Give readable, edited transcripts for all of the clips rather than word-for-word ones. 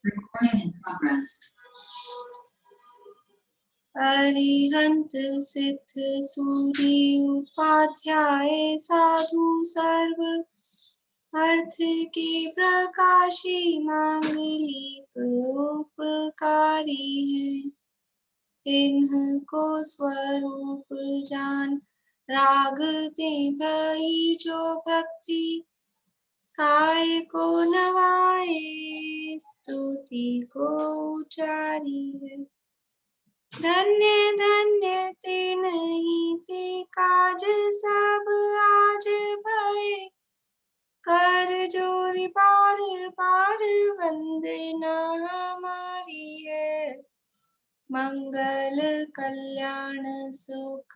Recording in progress. Arihant सिद्ध सूरी उपाध्याय साधु सर्व अर्थ के प्रकाशी मांगलिक उपकारी है। तिन्हको स्वरूप जान रागते भई जो भक्ति काय को नवाए स्तुति को उचारी है। धन्य धन्य ते नहीं ते काज सब आज भय कर जोरी बार बार वंदना हमारी है। मंगल कल्याण सुख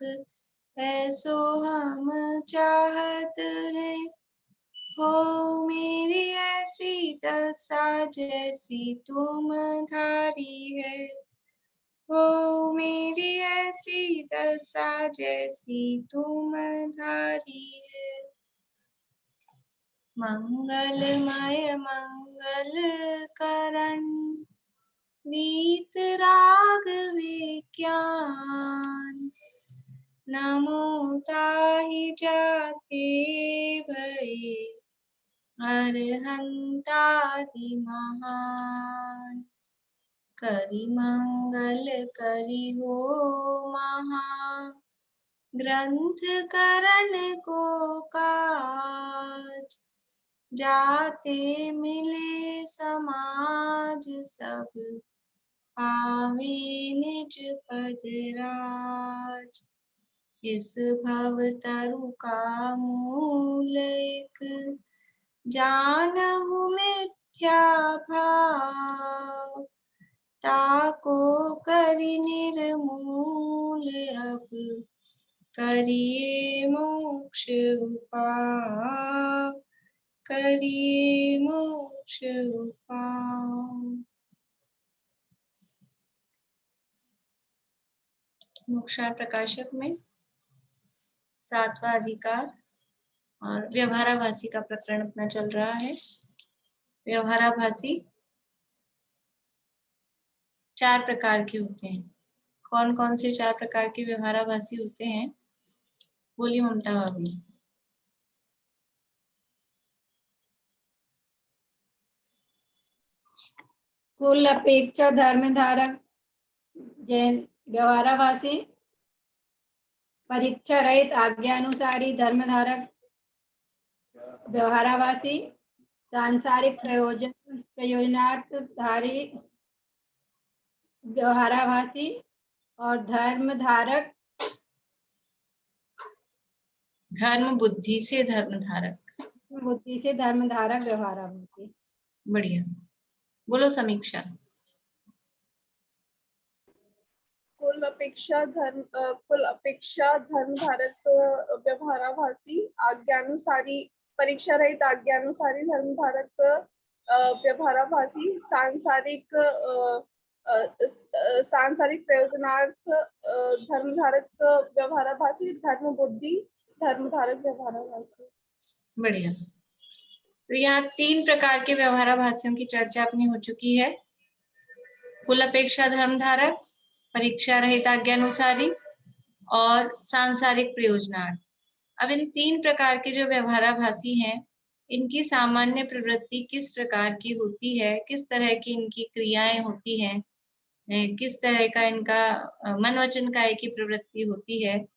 ऐसो हम चाहत है। हो मेरी ऐसी दशा जैसी तुम धारी है। हो मेरी ऐसी दशा जैसी तुम धारी है। मंगलमय मंगल करण वीत राग विज्ञान नमो ताहि जाते भये अरहंतादि महान। करि मंगल करि हो महा ग्रंथ करण को काज जाते मिले समाज सब पावे निज पद राज। इस भव तरु का मूल एक जानहु मिथ्या भाव ताको करि निर्मूल अब करिए मोक्ष उपाय करिए मोक्ष उपाय। मोक्षार्थ प्रकाशक में 7वां अधिकार और व्यवहाराभासी का प्रकरण अपना चल रहा है। व्यवहाराभासी 4 प्रकार के होते हैं। कौन कौन से 4 प्रकार के व्यवहाराभासी होते हैं? बोली ममता भाभी। कुल अपेक्षा धर्म धारक व्यवहाराभासी, परीक्षा रहित आज्ञानुसारी धर्म धारक व्यवहाराभासी, सांसारिक प्रयोजनार्थधारी व्यवहाराभासी और धर्म धारक धर्म बुद्धि से धर्म धारक व्यवहाराभासी। बढ़िया, बोलो समीक्षा। कुल अपेक्षा धर्म धारक व्यवहाराभासी, आज्ञानुसारी परीक्षा रहित आज्ञानुसारी धर्म धारक व्यवहाराभासी, सांसारिक प्रयोजनार्थ धर्म धारक व्यवहाराभासी, धर्म बुद्धि धर्म धारक व्यवहाराभासी। बढ़िया। तो यहाँ 3 प्रकार के व्यवहाराभासियों की चर्चा अपनी हो चुकी है। कुल अपेक्षा धर्म धारक, परीक्षा रहित आज्ञानुसारी और सांसारिक प्रयोजनार्थ। अब इन 3 प्रकार के जो व्यवहाराभासी हैं, इनकी सामान्य प्रवृत्ति किस प्रकार की होती है, किस तरह की इनकी क्रियाएं होती हैं, किस तरह का इनका मन वचन काय की प्रवृत्ति होती है,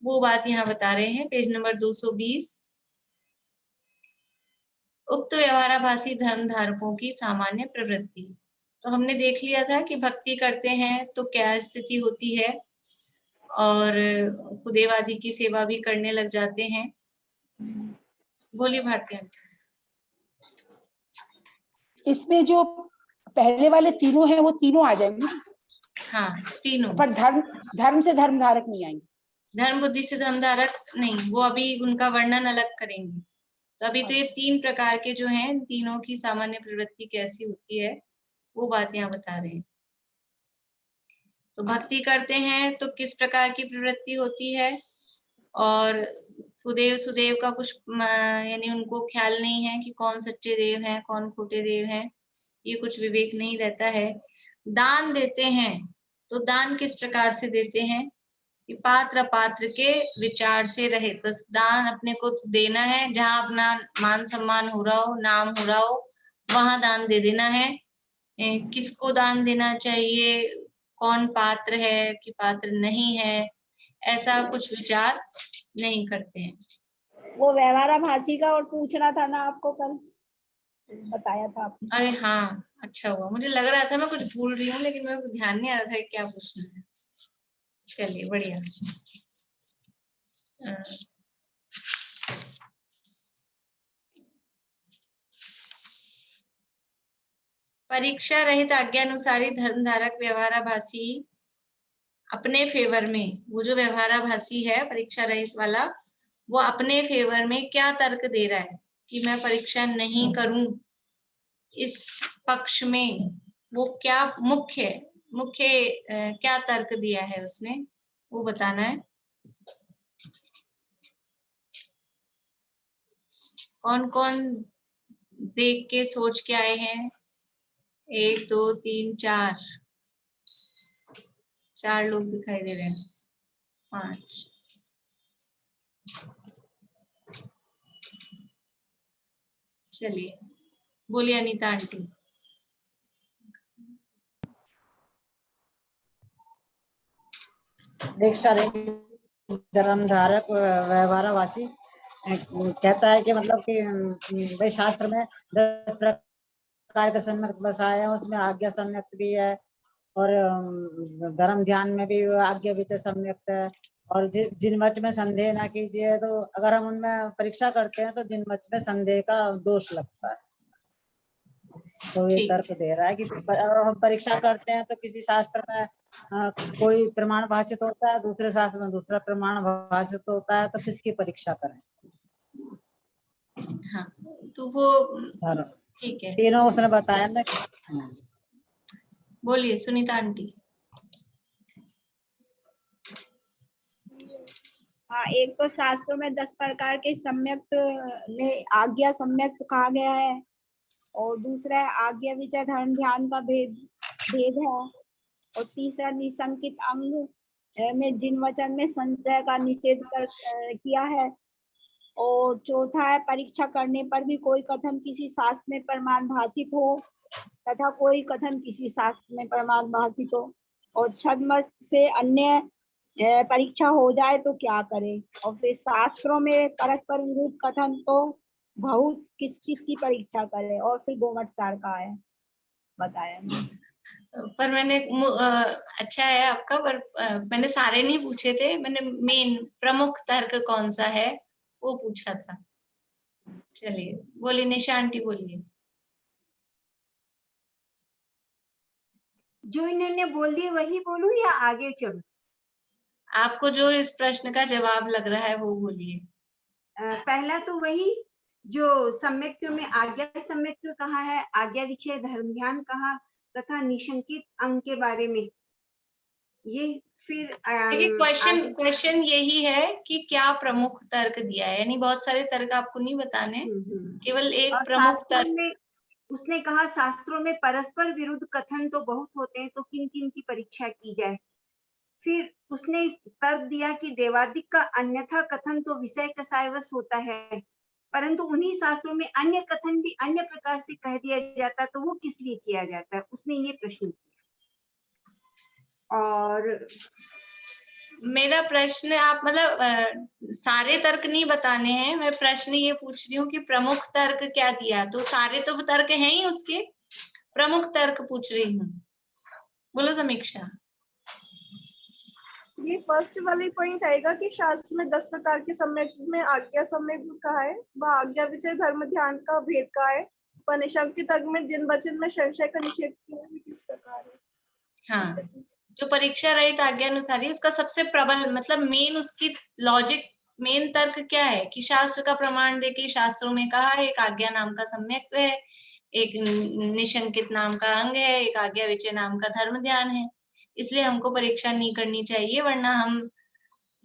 वो बात यहाँ बता रहे हैं। Page number 220। उक्त व्यवहाराभासी धर्म धारकों की सामान्य प्रवृत्ति। तो हमने देख लिया था कि भक्ति करते हैं तो क्या स्थिति होती है, और खुदेव आदि की सेवा भी करने लग जाते हैं। बोलिए भारती आंटी। इसमें जो पहले वाले तीनों हैं वो तीनों आ जाएंगे। हाँ, तीनों। पर धर्म से धर्म धारक नहीं आएंगे। धर्म बुद्धि से धर्म धारक नहीं, वो अभी उनका वर्णन अलग करेंगे। तो अभी तो ये 3 प्रकार के जो हैं, तीनों की सामान्य प्रवृत्ति कैसी होती है वो बात यहाँ बता रहे हैं। तो भक्ति करते हैं तो किस प्रकार की प्रवृत्ति होती है, और कुदेव सुदेव का कुछ यानी उनको ख्याल नहीं है कि कौन सच्चे देव हैं कौन खोटे देव हैं, ये कुछ विवेक नहीं रहता है। दान देते हैं तो दान किस प्रकार से देते हैं कि पात्र पात्र के विचार से रहित, बस दान अपने को देना है, जहां अपना मान सम्मान हो रहा हो, नाम हो रहा हो, वहां दान दे देना है। किसको दान देना चाहिए, कौन पात्र है कि पात्र नहीं है, ऐसा कुछ विचार नहीं करते हैं। वो व्यवहाराभासी का और पूछना था ना आपको, कल बताया था आपने। अरे हाँ, अच्छा हुआ, मुझे लग रहा था मैं कुछ भूल रही हूँ, लेकिन मेरे को ध्यान नहीं आ रहा था क्या पूछना है। चलिए बढ़िया। परीक्षा रहित आज्ञानुसारी धर्मधारक व्यवहाराभासी अपने फेवर में, वो जो व्यवहाराभासी है परीक्षा रहित वाला, वो अपने फेवर में क्या तर्क दे रहा है कि मैं परीक्षा नहीं करूं, इस पक्ष में वो क्या मुख्य क्या तर्क दिया है उसने, वो बताना है। कौन कौन देख के सोच के आए हैं? 1 2 3 4 लोग दिखाई दे रहे हैं। 5। चलिए बोलिए अनीता आंटी। दीक्षा धर्मधारक व्यवहारवासी कहता है कि मतलब कि भाई शास्त्र में 10 प्रकार के सम्यक बसाए हैं, उसमें आज्ञा सम्यक भी है और धर्म ध्यान में भी आज्ञा विचय सम्यक है। और जिन मत में संदेह ना कीजिए, तो अगर हम उनमें परीक्षा करते हैं तो जिन मत में संदेह का दोष लगता है। तो ये तर्क दे रहा है कि अगर हम परीक्षा करते हैं तो किसी शास्त्र में कोई प्रमाण भाषित होता है, दूसरे शास्त्र में दूसरा प्रमाण भाषित होता है, तो किसकी परीक्षा करें? हाँ, तो वो ठीक है, तीनों उसने बताया ना। बोलिए सुनीता आंटी। हाँ, एक तो शास्त्रों में 10 प्रकार के सम्यक्त ने आज्ञा सम्यक्त कहा गया है, और दूसरा आज्ञा विचय धर्म ध्यान का भेद है, और तीसरा निशंकित अंग में जिन वचन में संशय का निषेध किया है, और चौथा है परीक्षा करने पर भी कोई कथन किसी शास्त्र में प्रमाण भाषित हो तथा कोई कथन किसी शास्त्र में प्रमाण भाषित हो, और छद्म से अन्य परीक्षा हो जाए तो क्या करे, और फिर शास्त्रों में परस्पर विरुद्ध कथन तो बहुत किस की परीक्षा करे, और फिर गोमट सार का है बताया। पर मैंने अच्छा है आपका, पर मैंने सारे नहीं पूछे थे, मैंने मेन प्रमुख तर्क कौन सा है वो पूछा था। चलिए बोलिए निशा आंटी, बोलिए। जो इन्होंने बोल दिए वही बोलूं या आगे चलूं? आपको जो इस प्रश्न का जवाब लग रहा है वो बोलिए। पहला तो वही जो सम्यक्त्व में आज्ञा सम्यक्त्व कहा है, आज्ञा विषय धर्म ध्यान कहा, तथा निशंकित अंग के बारे में। ये फिर देखिए क्वेश्चन यही है कि क्या प्रमुख तर्क दिया है, यानी बहुत सारे तर्क आपको नहीं बताने, केवल एक प्रमुख तर्क में उसने कहा शास्त्रों में परस्पर विरुद्ध कथन तो बहुत होते हैं, तो किन किन की परीक्षा की जाए। फिर उसने तर्क दिया कि देवादिक का अन्यथा कथन तो विषय कसायवश होता है, परंतु उन्हीं शास्त्रों में अन्य कथन भी अन्य प्रकार से कह दिया जाता, तो वो किस लिए किया जाता है, उसने ये प्रश्न किया। और मेरा प्रश्न, आप मतलब सारे तर्क नहीं बताने हैं, मैं प्रश्न ये पूछ रही हूँ कि प्रमुख तर्क क्या दिया, तो सारे तो तर्क हैं ही, उसके प्रमुख तर्क पूछ रही हूँ। बोलो समीक्षा। ये फर्स्ट वाली पॉइंट आएगा कि शास्त्र में 10 प्रकार के सम्यक में आज्ञा सम्यक कहा है, वह आज्ञा विचय धर्म ध्यान का भेद का है, वह निशंकित अंग में जिन वचन में संशय का निषेध किया है किस प्रकार है। हाँ, जो परीक्षा रहित आज्ञानुसारी, उसका सबसे प्रबल मतलब मेन उसकी लॉजिक, मेन तर्क क्या है कि शास्त्र का प्रमाण देके शास्त्रों में कहा है एक आज्ञा नाम का सम्यक्त्व है, एक निशंकित नाम का अंग है, एक आज्ञा विचय नाम का धर्म ध्यान है, इसलिए हमको परीक्षा नहीं करनी चाहिए, वरना हम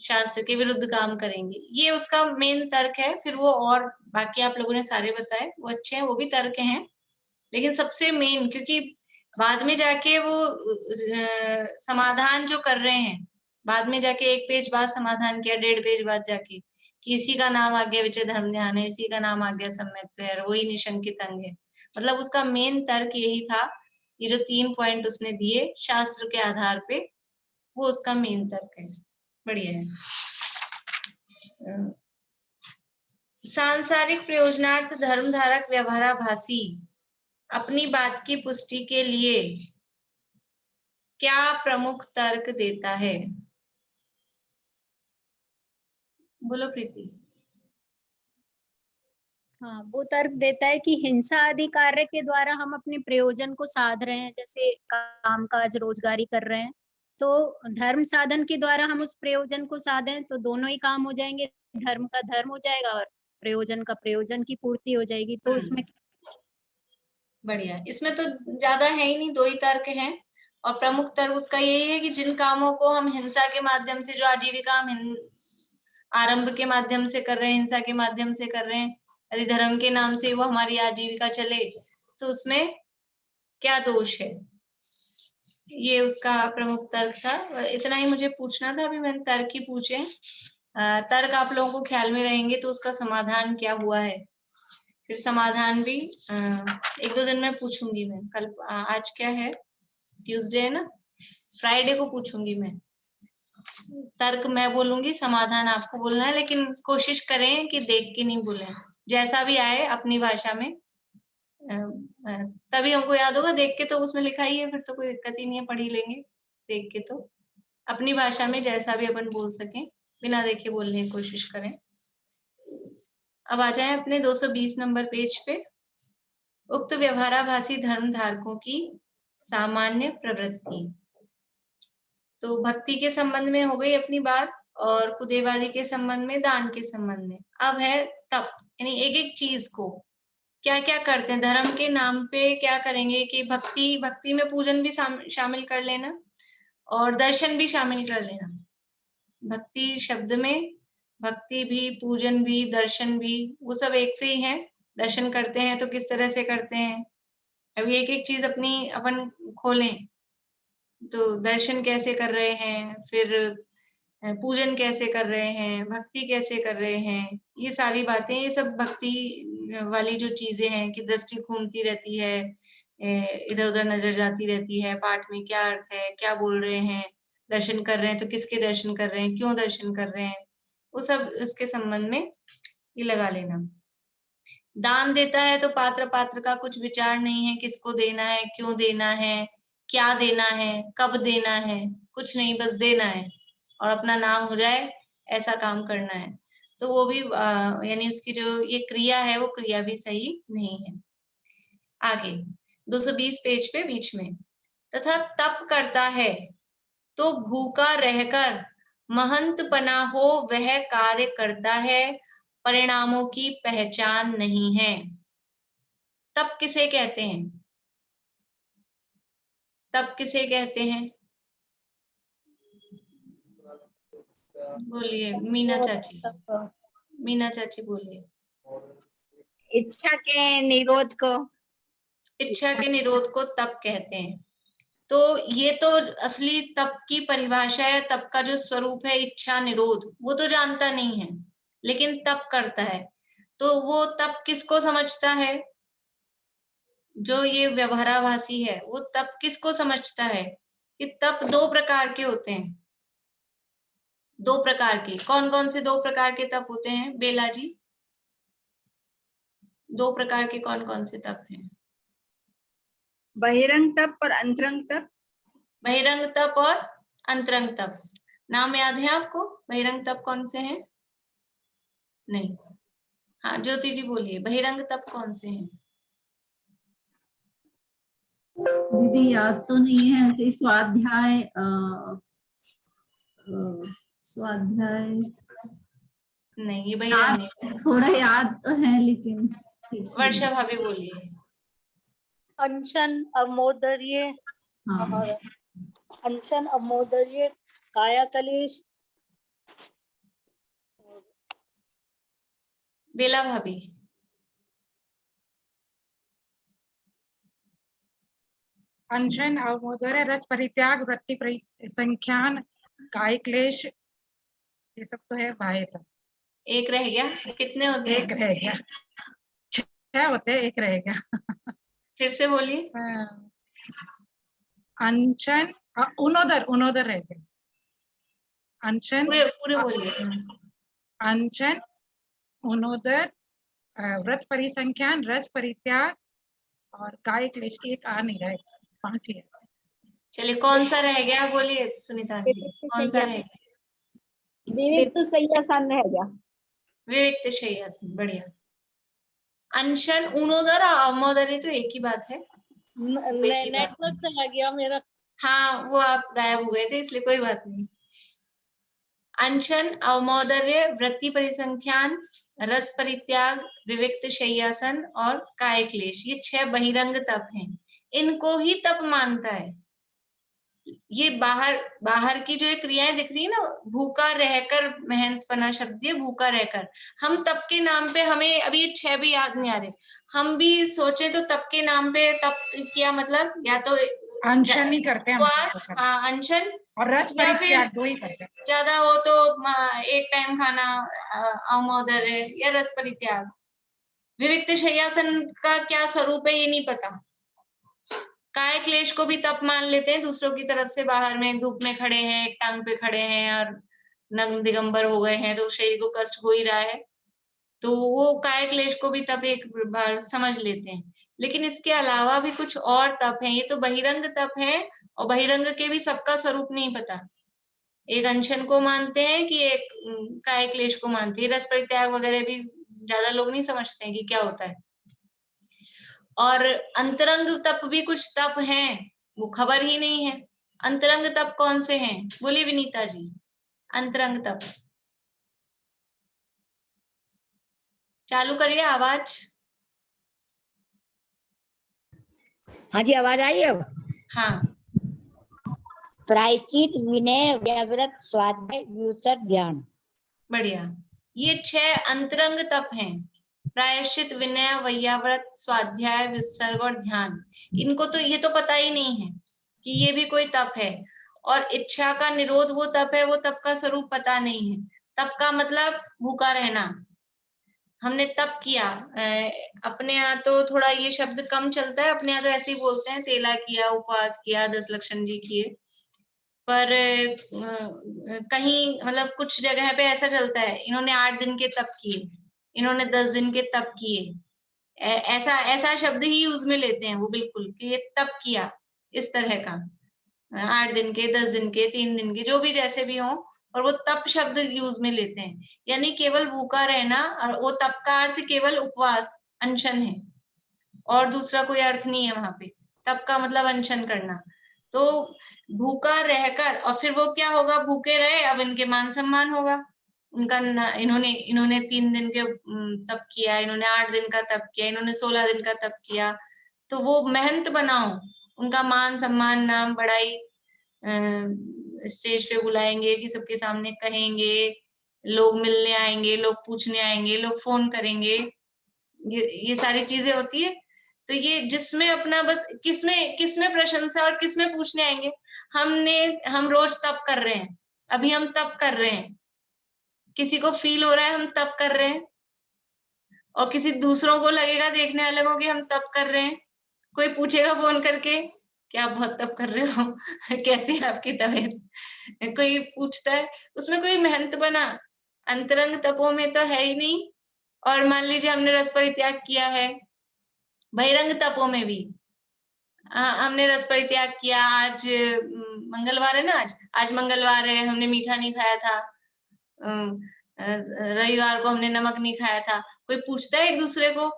शास्त्र के विरुद्ध काम करेंगे। ये उसका मेन तर्क है। फिर वो और बाकी आप लोगों ने सारे बताए वो अच्छे हैं, वो भी तर्क हैं, लेकिन सबसे मेन, क्योंकि बाद में जाके वो समाधान जो कर रहे हैं, बाद में जाके 1 पेज बाद समाधान किया, 1.5 पेज बाद जाके कि इसी का नाम आज्ञा विचय धर्म ध्यान है, इसी का नाम आज्ञा सम्यक्त है, और वही निशंकित अंग है। मतलब उसका मेन तर्क यही था, ये जो 3 पॉइंट उसने दिए शास्त्र के आधार पे, वो उसका मेन तर्क है। बढ़िया है। सांसारिक प्रयोजनार्थ धर्म धारक व्यवहाराभासी अपनी बात की पुष्टि के लिए क्या प्रमुख तर्क देता है? बोलो प्रीति। हाँ, वो तर्क देता है कि हिंसा आदि कार्य के द्वारा हम अपने प्रयोजन को साध रहे हैं, जैसे कामकाज रोजगारी कर रहे हैं, तो धर्म साधन के द्वारा हम उस प्रयोजन को साधें तो दोनों ही काम हो जाएंगे, धर्म का धर्म हो जाएगा और प्रयोजन का प्रयोजन की पूर्ति हो जाएगी। तो उसमें बढ़िया, इसमें तो ज्यादा है ही नहीं, 2 ही तर्क हैं, और प्रमुख तर्क उसका यही है कि जिन कामों को हम हिंसा के माध्यम से, जो आजीविका हम आरंभ के माध्यम से कर रहे हैं, हिंसा के माध्यम से कर रहे हैं, यदि धर्म के नाम से वो हमारी आजीविका चले तो उसमें क्या दोष है, ये उसका प्रमुख तर्क था। इतना ही मुझे पूछना था, अभी मैंने तर्क ही पूछे। तर्क आप लोगों को ख्याल में रहेंगे तो उसका समाधान क्या हुआ है, फिर समाधान भी 1-2 दिन में पूछूंगी मैं। कल आज क्या है, ट्यूसडे है ना, फ्राइडे को पूछूंगी मैं। तर्क मैं बोलूंगी, समाधान आपको बोलना है, लेकिन कोशिश करें कि देख के नहीं बोलें, जैसा भी आए अपनी भाषा में, तभी हमको याद होगा। देख के तो उसमें लिखा ही है, फिर तो कोई दिक्कत ही नहीं है, पढ़ ही लेंगे। देख के तो अपनी भाषा में जैसा भी अपन बोल सकें, बिना देखे बोलने की कोशिश करें। अब आ जाए अपने 220 नंबर पेज पे। उक्त व्यवहाराभासी धर्म धारकों की सामान्य प्रवृत्ति। तो भक्ति के संबंध में हो गई अपनी बात, और खुदेवादी के संबंध में, दान के संबंध में। अब है तप, यानी एक एक चीज को क्या क्या करते हैं धर्म के नाम पे, क्या करेंगे कि भक्ति में पूजन भी शामिल कर लेना और दर्शन भी शामिल कर लेना। भक्ति शब्द में भक्ति भी, पूजन भी, दर्शन भी, वो सब एक से ही है। दर्शन करते हैं तो किस तरह से करते हैं, अभी एक एक चीज अपनी अपन खोलें तो दर्शन कैसे कर रहे हैं, फिर पूजन कैसे कर रहे हैं, भक्ति कैसे कर रहे हैं, ये सारी बातें, ये सब भक्ति वाली जो चीजें हैं कि दृष्टि घूमती रहती है, इधर उधर नजर जाती रहती है, पाठ में क्या अर्थ है, क्या बोल रहे हैं, दर्शन कर रहे हैं तो किसके दर्शन कर रहे हैं, क्यों दर्शन कर रहे हैं, वो सब उसके संबंध में ये लगा लेना। दान देता है तो पात्र का कुछ विचार नहीं है, किसको देना है, क्यों देना है, क्या देना है, कब देना है, कुछ नहीं, बस देना है और अपना नाम हो जाए, ऐसा काम करना है। तो वो भी यानी उसकी जो ये क्रिया है, वो क्रिया भी सही नहीं है। आगे 220 पेज पे बीच में, तथा तप करता है तो भूखा रहकर महंत पना हो वह कार्य करता है, परिणामों की पहचान नहीं है। तप किसे कहते हैं? तप किसे कहते हैं? बोलिए मीना चाची, मीना चाची बोलिए। इच्छा के निरोध को, इच्छा के निरोध को तप कहते हैं। तो ये तो असली तप की परिभाषा है, तप का जो स्वरूप है इच्छा निरोध, वो तो जानता नहीं है, लेकिन तप करता है। तो वो तप किसको समझता है? जो ये व्यवहाराभासी है वो तप किसको समझता है कि तप 2 प्रकार के होते हैं। 2 प्रकार के, कौन कौन से 2 प्रकार के तप होते हैं बेला जी? 2 प्रकार के कौन कौन से तप हैं? बहिरंग तप और अंतरंग तप। बहिरंग तप और अंतरंग तप, नाम याद है आपको? बहिरंग तप कौन से हैं? नहीं, हाँ ज्योति जी बोलिए, बहिरंग तप कौन से हैं? दीदी याद तो नहीं है, ऐसे स्वाध्याय स्वाध्याय नहीं, ये बहिरंग नहीं। थोड़ा याद तो है लेकिन वर्षा भाभी बोलिए। अनशन, अवमोदर्य, हाँ। अनशन, अवमोदर्य, काया कलेश। बेला भाभी। अनशन, अवमोदर्य, रस परित्याग, वृत्ति परिसंख्यान, काय क्लेश, ये सब तो है बाह्य तप। एक रह गया, कितने होते हैं? एक रह गया, 6 होते हैं, एक रह गया। फिर से बोलिए। अनशन, उनोदर रह गया। अनशन, पूरे बोलिए। अनशन, उनोदर, व्रत परिसंख्यान, रस परित्याग और काय क्लेश। एक आ नहीं रहा है, 5 ही है। चलिए, कौन सा रह गया बोलिए सुनीता आंटी, कौन सा रह गया? विविक्त शय्यासन रह गया। विविक्त शय्यासन, बढ़िया। अनशन, उनोदर और अवमोदर तो एक ही बात है। नेटवर्क चला गया मेरा। हाँ, वो आप गायब हुए थे इसलिए कोई बात नहीं। अनशन, अवमोदर्य, वृत्ति परिसंख्यान, रस परित्याग, विविक्त शय्यासन और काय क्लेश, ये 6 बहिरंग तप हैं। इनको ही तप मानता है। ये बाहर की जो क्रियाएं दिख रही है ना, भूखा रहकर, मेहनतपना शब्द है, भूखा रहकर। हम तप के नाम पे, हमें अभी ये 6 भी याद नहीं आ रहे, हम भी सोचे तो तप के नाम पे तप किया, मतलब या तो अनशन ही करते हैं हम। हाँ, अनशन और रस परित्याग 2 ही करते हैं। ज्यादा हो तो एक टाइम खाना, अवमोदर्य या रस परित्याग। विविक्त शय्यासन का क्या स्वरूप है ये नहीं पता। काय क्लेश को भी तप मान लेते हैं, दूसरों की तरफ से बाहर में धूप में खड़े हैं, एक टांग पे खड़े हैं और नग्न दिगंबर हो गए हैं, तो शरीर को कष्ट हो ही रहा है, तो वो काय क्लेश को भी तप एक बार समझ लेते हैं। लेकिन इसके अलावा भी कुछ और तप हैं, ये तो बहिरंग तप है, और बहिरंग के भी सबका स्वरूप नहीं पता। एक अनशन को मानते हैं कि एक काय क्लेश को मानते हैं। रस परित्याग वगैरह भी ज्यादा लोग नहीं समझते हैं कि क्या होता है। और अंतरंग तप भी कुछ तप हैं, वो खबर ही नहीं है। अंतरंग तप कौन से हैं, बोलिए विनीता जी। अंतरंग तप चालू करिए आवाज। हाँ जी, आवाज आई अब? हाँ। प्रायश्चित, विनय, व्याव्रत, स्वाध्याय, व्युत्सर्ग, ध्यान। बढ़िया, ये 6 अंतरंग तप हैं। प्रायश्चित, विनय, वैयाव्रत, स्वाध्याय, व्युत्सर्ग और ध्यान। इनको तो ये तो पता ही नहीं है कि ये भी कोई तप है। और इच्छा का निरोध वो तप है, वो तप का स्वरूप पता नहीं है। तप का मतलब भूखा रहना। हमने तप किया, अपने यहाँ तो थोड़ा ये शब्द कम चलता है, अपने यहाँ तो ऐसे ही बोलते हैं, तेला किया, उपवास किया, 10 लक्षण जी किए। पर कहीं मतलब कुछ जगह पे ऐसा चलता है, इन्होंने 8 दिन के तप किए, इन्होंने 10 दिन के तप किए, ऐसा शब्द ही यूज में लेते हैं वो, बिल्कुल कि ये तप किया, इस तरह का। 8 दिन के, 10 दिन के, 3 दिन के, जो भी जैसे भी हो, और वो तप शब्द यूज में लेते हैं। यानी केवल भूखा रहना, और वो तप का अर्थ केवल उपवास, अनशन है, और दूसरा कोई अर्थ नहीं है वहां पे। तप का मतलब अनशन करना। तो भूखा रहकर, और फिर वो क्या होगा, भूखे रहे, अब इनके मान सम्मान होगा उनका। इन्होंने 3 दिन के तप किया, इन्होंने 8 दिन का तप किया, इन्होंने 16 दिन का तप किया, तो वो मेहनत बनाओ, उनका मान सम्मान, नाम बड़ाई, स्टेज पे बुलाएंगे कि सबके सामने कहेंगे, लोग मिलने आएंगे, लोग पूछने आएंगे, लोग फोन करेंगे, ये सारी चीजें होती है। तो ये जिसमें अपना बस, किसमें प्रशंसा और किसमें पूछने आएंगे। हम रोज तप कर रहे हैं, अभी हम तप कर रहे हैं, किसी को फील हो रहा है हम तप कर रहे हैं, और किसी दूसरों को लगेगा, देखने वाले को, कि हम तप कर रहे हैं। कोई पूछेगा फोन करके, क्या बहुत तप कर रहे हो कैसी है आपकी तबीयत, कोई पूछता है, उसमें कोई मेहनत बना अंतरंग तपों में तो है ही नहीं। और मान लीजिए हमने रस परित्याग किया है, बहिरंग तपों में भी हमने रस परित्याग किया। आज मंगलवार है ना, आज मंगलवार है, हमने मीठा नहीं खाया था, रविवार को हमने नमक नहीं खाया था। कोई पूछता है एक दूसरे को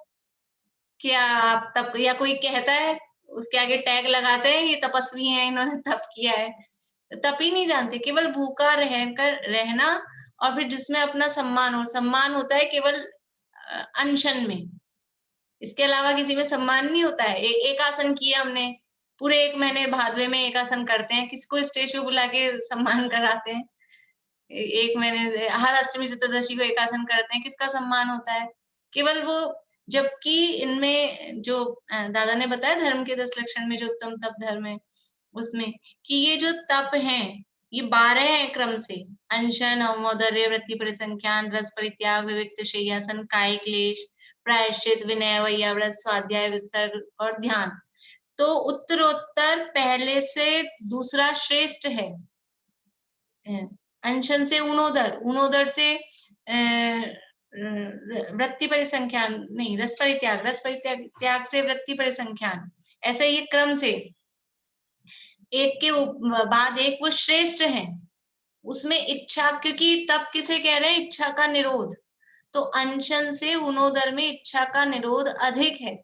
क्या आप तप, या कोई कहता है, उसके आगे टैग लगाते हैं, ये तपस्वी हैं, इन्होंने तप किया है। तप ही नहीं जानते, केवल भूखा रहना, और फिर जिसमें अपना सम्मान, और सम्मान होता है केवल अनशन में, इसके अलावा किसी में सम्मान नहीं होता है। एक आसन किया हमने, पूरे 1 महीने भादवे में एक आसन करते हैं, किसको स्टेज पे बुला के सम्मान कराते हैं। 1 महीने हर अष्टमी चतुर्दशी को एक आसन करते हैं, किसका सम्मान होता है, केवल वो जबकि इनमें जो दादा ने बताया धर्म के 10 लक्षण में जो उत्तम तप धर्म है उसमें कि ये जो तप हैं ये 12 हैं क्रम से, अनशन, अवमोदर्य, वृत्ति परिसंख्यान, रस परित्याग, विविक्त शय्यासन, काय क्लेश, प्रायश्चित, विनय, वैयाव्रत, स्वाध्याय, विसर्ग और ध्यान। तो उत्तरोत्तर पहले से दूसरा श्रेष्ठ है। अनशन से ऊनोदर, ऊनोदर से वृत्ति परिसंख्यान नहीं, रस परित्याग, रस परित्याग से वृत्ति परिसंख्यान, ऐसे ये क्रम से एक के बाद एक वो श्रेष्ठ है। उसमें इच्छा, क्योंकि तब किसे कह रहे हैं, इच्छा का निरोध, तो अनशन से ऊनोदर में इच्छा का निरोध अधिक है,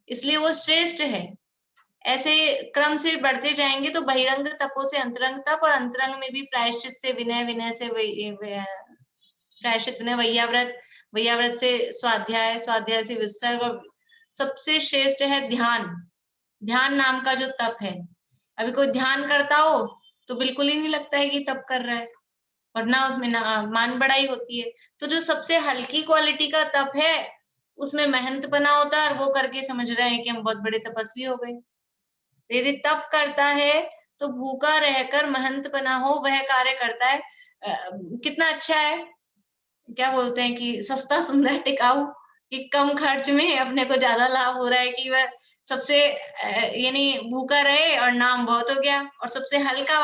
इसलिए वो श्रेष्ठ है। ऐसे क्रम से बढ़ते जाएंगे तो बहिरंग तपों से अंतरंग तप, और अंतरंग में भी प्रायश्चित से विनय, विनय से प्रायश्चित विनय, वैयाव्रत, वैयाव्रत से स्वाध्याय, स्वाध्याय से विसर्ग, और सबसे श्रेष्ठ है ध्यान। ध्यान नाम का जो तप है, अभी कोई ध्यान करता हो तो बिल्कुल ही नहीं लगता है कि तप कर रहा है, और ना उसमें ना मान बढ़ाई होती है। तो जो सबसे हल्की क्वालिटी का तप है उसमें मेहनतपना होता है, और वो करके समझ रहे हैं कि हम बहुत बड़े तपस्वी हो गए। यदि तप करता है तो भूखा रहकर मेहनतपना हो वह कार्य करता है। कितना अच्छा है, क्या बोलते हैं कि सस्ता सुंदर टिकाऊ, कि कम खर्च में अपने को ज्यादा लाभ हो रहा है, कि वह सबसे यानी भूखा रहे और नाम बहुत हो गया, और सबसे हल्का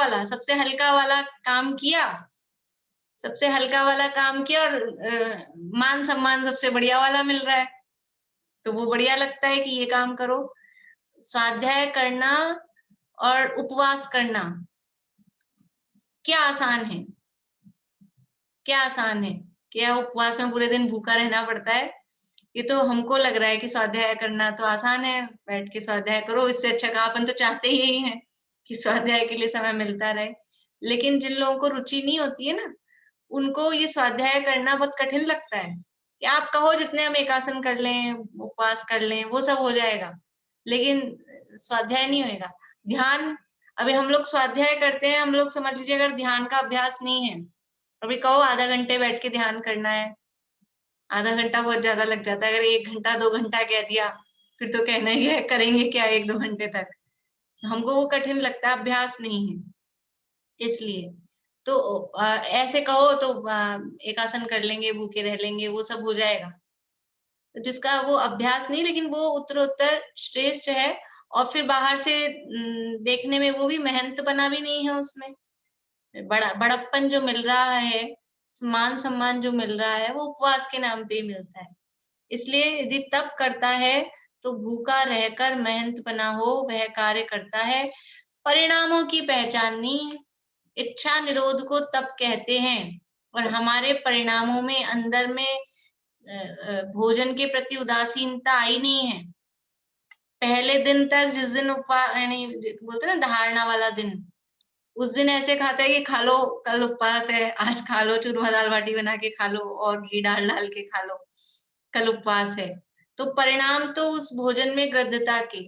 वाला काम किया, सबसे हल्का वाला काम किया, और मान सम्मान सबसे बढ़िया वाला मिल रहा है, तो वो बढ़िया लगता है कि ये काम करो। स्वाध्याय करना और उपवास करना क्या आसान है, क्या आसान है? क्या उपवास में पूरे दिन भूखा रहना पड़ता है? ये तो हमको लग रहा है कि स्वाध्याय करना तो आसान है, बैठ के स्वाध्याय करो, इससे अच्छा कहा, अपन तो चाहते ही यही है कि स्वाध्याय के लिए समय मिलता रहे। लेकिन जिन लोगों को रुचि नहीं होती है ना, उनको ये स्वाध्याय करना बहुत कठिन लगता है। कि आप कहो जितने हम एकासन कर लें, उपवास कर लें, वो सब हो जाएगा, लेकिन स्वाध्याय नहीं होएगा। ध्यान, अभी हम लोग स्वाध्याय करते हैं, हम लोग समझ लीजिए अगर ध्यान का अभ्यास नहीं है, अभी कहो आधा घंटे बैठ के ध्यान करना है, आधा घंटा बहुत ज्यादा लग जाता है। अगर 1 घंटा 2 घंटा कह दिया फिर तो कहना ही है, करेंगे क्या 1-2 घंटे तक, हमको वो कठिन लगता है, अभ्यास नहीं है इसलिए। तो ऐसे कहो तो एक आसन कर लेंगे, भूखे रह लेंगे, वो सब हो जाएगा। तो जिसका वो अभ्यास नहीं, लेकिन वो उत्तरोत्तर श्रेष्ठ है। और फिर बाहर से देखने में वो भी मेहनतपना भी नहीं है उसमें, बड़प्पन जो मिल रहा है, मान सम्मान जो मिल रहा है, वो उपवास के नाम पे ही मिलता है। इसलिए यदि तप करता है तो भूखा रहकर मेहनतपना हो वह कार्य करता है। परिणामों की पहचाननी, इच्छा निरोध को तप कहते हैं, और हमारे परिणामों में अंदर में भोजन के प्रति उदासीनता आई नहीं है। पहले दिन तक, जिस दिन उपवास यानी बोलते ना धारणा वाला दिन, उस दिन ऐसे खाता है कि खा लो, कल उपवास है, आज खा लो, चूरमा दाल बाटी बना के खा लो और घी डाल डाल के खा लो, कल उपवास है। तो परिणाम तो उस भोजन में गृद्धता के।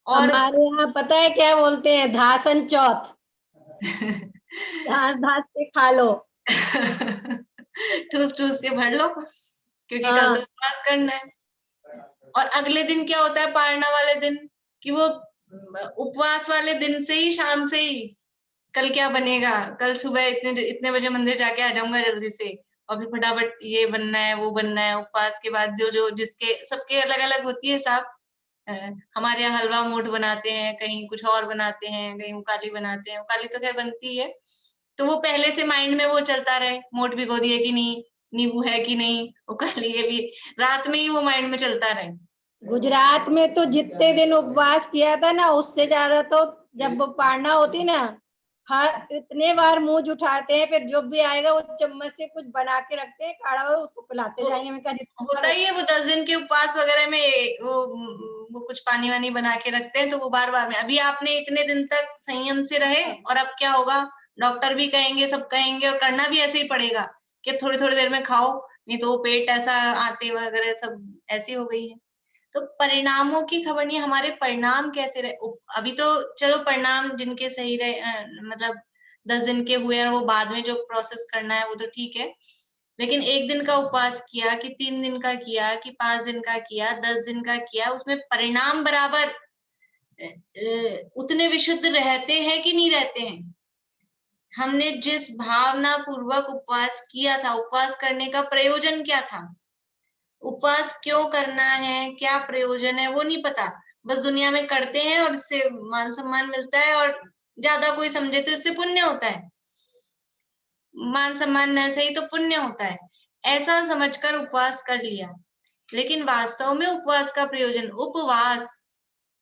और हमारे यहाँ पता है क्या बोलते हैं, धासन चौथ, घास घास के खा लो, ठूस ठूस के भर लो, क्योंकि कल तो उपवास करना है। और अगले दिन क्या होता है, पारना वाले दिन, कि वो उपवास वाले दिन से ही, शाम से ही, कल क्या बनेगा, कल सुबह इतने बजे मंदिर जाके आ जाऊंगा जल्दी से, और फिर फटाफट ये बनना है, वो बनना है। उपवास के बाद जो जो जिसके सबके अलग अलग होती है साहब। हमारे यहाँ हलवा मोठ बनाते हैं, कहीं कुछ और बनाते हैं, कहीं उकाली बनाते हैं। उकाली तो खैर बनती है, तो वो पहले से माइंड में वो चलता रहे, मोठ भिगो दिए कि नहीं, नींबू है कि नहीं, उकाली के लिए रात में ही वो माइंड में चलता रहे। गुजरात में तो जितने दिन उपवास किया था ना, उससे ज्यादा तो जब वो पारना होती ना, हर इतने बार मुंह उठाते हैं, फिर जो भी आएगा वो चम्मच से कुछ बना के रखते हैं, काढ़ा हुआ उसको पिलाते जाएंगे। मैं कहा होता ही है, वो 10 दिन के उपवास वगैरह में वो कुछ पानी वानी बना के रखते हैं, तो वो बार बार में, अभी आपने इतने दिन तक संयम से रहे, और अब क्या होगा, डॉक्टर भी कहेंगे, सब कहेंगे, और करना भी ऐसे ही पड़ेगा कि थोड़ी थोड़ी देर में खाओ, नहीं तो वो पेट ऐसा आते वगैरह सब ऐसी हो गई है। तो परिणामों की खबर नहीं, हमारे परिणाम कैसे रहे। अभी तो चलो परिणाम जिनके सही रहे, मतलब 10 दिन के हुए और वो बाद में जो प्रोसेस करना है वो तो ठीक है, लेकिन 1 दिन का उपवास किया कि 3 दिन का किया कि 5 दिन का किया, 10 दिन का किया, उसमें परिणाम बराबर उतने विशुद्ध रहते हैं कि नहीं रहते हैं? हमने जिस भावना पूर्वक उपवास किया था, उपवास करने का प्रयोजन क्या था, उपवास क्यों करना है, क्या प्रयोजन है, वो नहीं पता। बस दुनिया में करते हैं और इससे मान सम्मान मिलता है, और ज्यादा कोई समझे तो इससे पुण्य होता है। मान सम्मान न सही तो पुण्य होता है, ऐसा समझकर उपवास कर लिया। लेकिन वास्तव में उपवास का प्रयोजन, उपवास,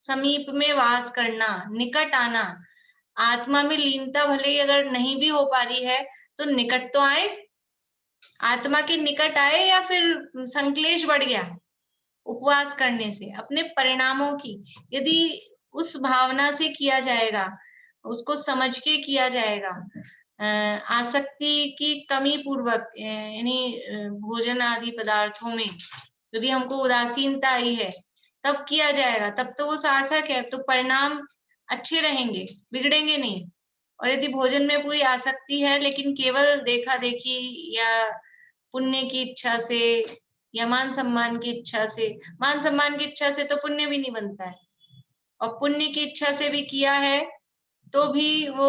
समीप में वास करना, निकट आना, आत्मा में लीनता भले ही अगर नहीं भी हो पा रही है तो निकट तो आए, आत्मा के निकट आए, या फिर संक्लेश बढ़ गया उपवास करने से अपने परिणामों की। यदि उस भावना से किया जाएगा, उसको समझ के किया जाएगा, आसक्ति की कमी पूर्वक, यानी भोजन आदि पदार्थों में यदि हमको उदासीनता आई है तब किया जाएगा, तब तो वो सार्थक है, तो परिणाम अच्छे रहेंगे, बिगड़ेंगे नहीं। और यदि भोजन में पूरी आसक्ति है लेकिन केवल देखा देखी या पुण्य की इच्छा से या मान सम्मान की इच्छा से, मान सम्मान की इच्छा से तो पुण्य भी नहीं बनता है, और पुण्य की इच्छा से भी किया है तो भी वो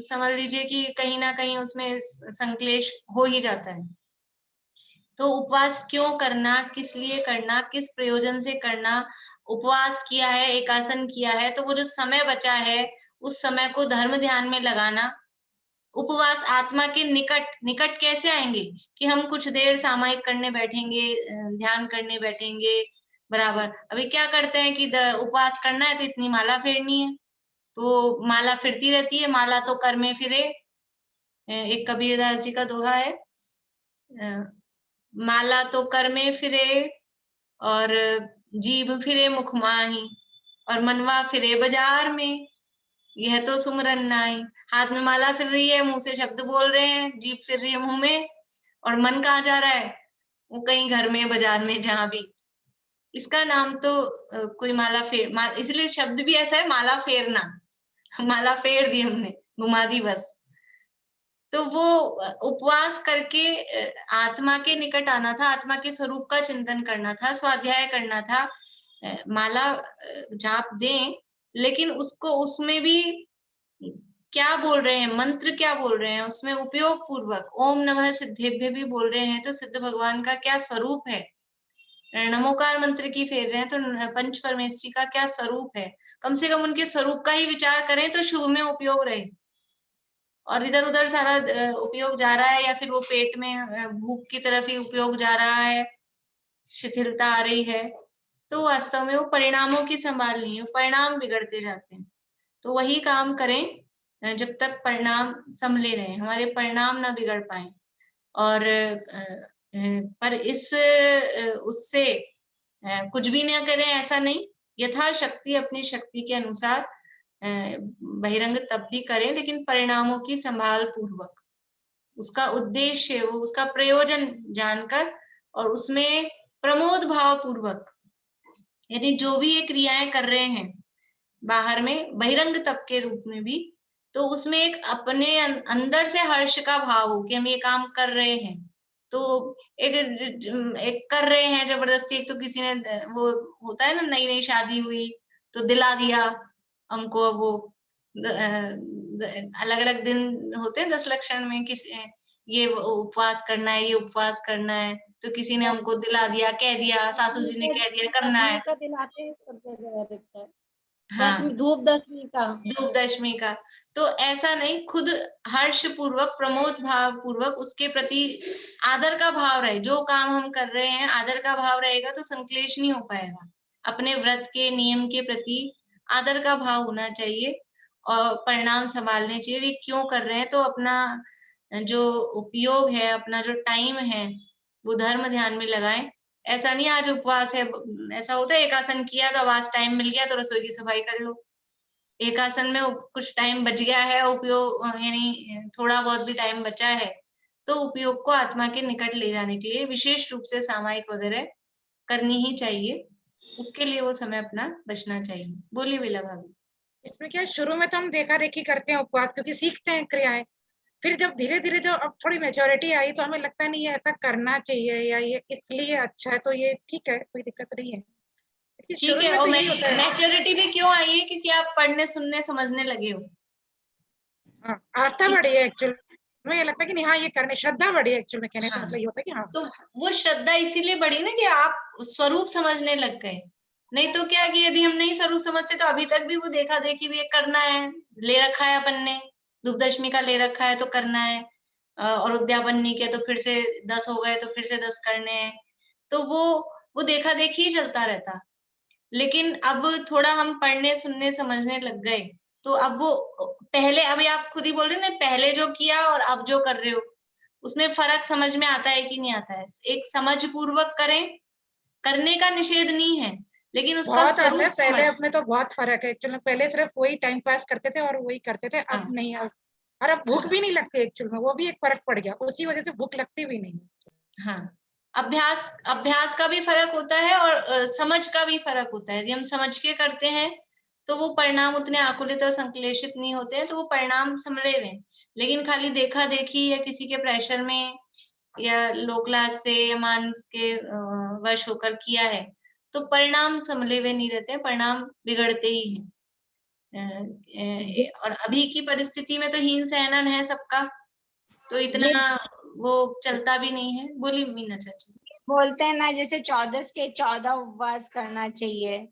समझ लीजिए कि कहीं ना कहीं उसमें संक्लेश हो ही जाता है। तो उपवास क्यों करना, किस लिए करना, किस प्रयोजन से करना, उपवास किया है, एकासन किया है, तो वो जो समय बचा है उस समय को धर्म ध्यान में लगाना। उपवास आत्मा के निकट, निकट कैसे आएंगे कि हम कुछ देर सामायिक करने बैठेंगे, ध्यान करने बैठेंगे बराबर। अभी क्या करते हैं कि उपवास करना है तो इतनी माला फेरनी है, तो माला फिरती रहती है, माला तो कर में फिरे। एक कबीरदास जी का दोहा है, माला तो कर में फिरे और जीभ फिरे मुख माही, और मनवा फिरे बाजार में, यह तो सुमरन नाई। हाथ में माला फिर रही है, मुंह से शब्द बोल रहे हैं, जीभ फिर रही है मुंह में, और मन कहाँ जा रहा है, वो कहीं घर में, बाजार में, जहां भी। इसका नाम तो कोई माला फेर, इसलिए शब्द भी ऐसा है, माला फेरना, माला फेर दी हमने, घुमा दी बस। तो वो उपवास करके आत्मा के निकट आना था, आत्मा के स्वरूप का चिंतन करना था, स्वाध्याय करना था। माला जाप दें, लेकिन उसको, उसमें भी क्या बोल रहे हैं, मंत्र क्या बोल रहे हैं, उसमें उपयोग पूर्वक ओम नमः सिद्धेभ्य भी बोल रहे हैं, तो सिद्ध भगवान का क्या स्वरूप है। नमोकार मंत्र की फेर रहे हैं तो पंच परमेश्वरी का क्या स्वरूप है, कम से कम उनके स्वरूप का ही विचार करें तो शुभ में उपयोग रहे। और इधर उधर सारा उपयोग जा रहा है, या फिर वो पेट में भूख की तरफ ही उपयोग जा रहा है, शिथिलता आ रही है, तो वास्तव में वो परिणामों की संभाल नहीं है, परिणाम बिगड़ते जाते हैं। तो वही काम करें जब तक परिणाम संभले रहे, हमारे परिणाम ना बिगड़ पाए। और पर इस उससे कुछ भी ना करें ऐसा नहीं, यथाशक्ति अपनी शक्ति के अनुसार बहिरंग तब भी करें, लेकिन परिणामों की संभाल पूर्वक, उसका उद्देश्य, वो उसका प्रयोजन जानकर, और उसमें प्रमोद भाव पूर्वक, यानी जो भी ये क्रियाएं कर रहे हैं बाहर में बहिरंग तप के रूप में भी, तो उसमें एक अपने अंदर से हर्ष का भाव हो कि हम ये काम कर रहे हैं। तो एक कर रहे हैं जबरदस्ती, एक तो किसी ने, वो होता है ना, नई नई शादी हुई तो दिला दिया हमको, वो अलग अलग दिन होते हैं 10 लक्षण में, किसी ये उपवास करना है, ये उपवास करना है, तो किसी ने हमको दिला दिया, कह दिया, सासू जी ने कह दिया करना है। का दिलाते हैं, सब जगह दिखता है। हाँ, धूप दशमी का, धूप दशमी का। तो ऐसा नहीं, खुद हर्ष पूर्वक, प्रमोद भाव पूर्वक उसके प्रति आदर का भाव रहे, जो काम हम कर रहे हैं आदर का भाव रहेगा तो संक्लेश नहीं हो पाएगा। अपने व्रत के नियम के प्रति आदर का भाव होना चाहिए, और परिणाम संभालने चाहिए। ये क्यों कर रहे हैं, तो अपना जो उपयोग है, अपना जो टाइम है, वो धर्म ध्यान में लगाएं। ऐसा नहीं आज उपवास है, ऐसा होता है एक आसन किया तो अब आज टाइम मिल गया तो रसोई की सफाई कर लो। एक आसन में कुछ टाइम बच गया है, उपयोग, यानी थोड़ा बहुत भी टाइम बचा है, तो उपयोग को आत्मा के निकट ले जाने के लिए विशेष रूप से सामायिक वगैरह करनी ही चाहिए, उसके लिए वो समय अपना बचना चाहिए। बोलिए विला भाभी। इसमें क्या, शुरू में तो हम देखा देखी करते हैं उपवास, क्योंकि सीखते हैं क्रियाएं, फिर जब धीरे धीरे जो अब थोड़ी मेच्योरिटी आई तो हमें लगता है नहीं ये ऐसा करना चाहिए या ये इसलिए अच्छा है, तो ये ठीक है, कोई दिक्कत नहीं है। लेकिन ठीक शुरू है, में और तो यही होता है। मैच्योरिटी भी क्यों आई है? क्योंकि आप पढ़ने सुनने समझने लगे हो। हाँ, आस्था बढ़ी है एक्चुअल में, ये लगता है कि नहीं हाँ ये करने, श्रद्धा बढ़ी है एक्चुअल में, कहने का हाँ, मतलब ये होता है कि हाँ। तो वो श्रद्धा इसीलिए बढ़ी ना कि आप स्वरूप समझने लग गए। नहीं तो क्या कि यदि हम नहीं स्वरूप समझते तो अभी तक भी वो देखा देखी भी करना है, ले रखा है अपन ने, धूप दशमी का ले रखा है तो करना है, और उद्यापन के तो फिर से 10 हो गए तो फिर से 10 करने हैं, तो वो देखा देखी ही चलता रहता। लेकिन अब थोड़ा हम पढ़ने सुनने समझने लग गए, तो अब वो पहले, अभी आप खुद ही बोल रहे हैं ना, पहले जो किया और अब जो कर रहे हो उसमें फर्क समझ में आता है कि नहीं आता है? एक समझ पूर्वक करें, करने का निषेध नहीं है, लेकिन उसका बहुत आता है, स्वरूप पहले समझ। अपने तो बहुत फर्क है एक्चुअल में। पहले सिर्फ वही टाइम पास करते थे और वही करते थे, अब हाँ, नहीं। अब और अब भूख भी नहीं लगती एक्चुअल में, वो भी एक फर्क पड़ गया, उसी वजह से भूख लगती भी नहीं। हाँ, अभ्यास अभ्यास का भी फर्क होता है और समझ का भी फर्क होता है। यदि हम समझ के करते हैं तो वो परिणाम उतने आकुलित और संश्लेषित नहीं होते हैं, तो वो परिणाम समले हुए। लेकिन खाली देखा देखी या किसी के प्रेशर में या लोकलाज से या मानस के वश होकर किया है, तो परिणाम समले हुए नहीं रहते हैं, परिणाम बिगड़ते ही हैं। और अभी की परिस्थिति में तो हीन सहनन है सबका, तो इतना वो चलता भी नहीं है। बोली मीना चाची। बोलते हैं ना जैसे 14 के 14 उपवास करना चाहिए,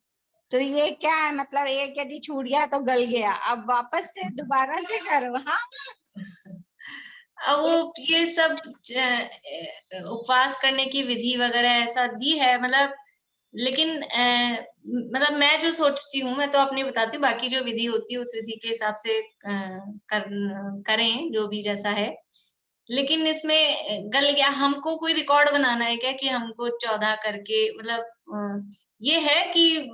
तो ये क्या है? मतलब एक यदि छूट गया तो गल गया, अब वापस से दोबारा से करो। हाँ, अब वो ये सब उपवास करने की विधि वगैरह ऐसा दी है, मतलब लेकिन मतलब मैं जो सोचती हूँ, मैं तो अपनी बताती हूँ, बाकी जो विधि होती है उस विधि के हिसाब से करें जो भी जैसा है। लेकिन इसमें गल गया, हमको कोई रिकॉर्ड बनाना है क्या कि हमको 14 करके, मतलब ये है कि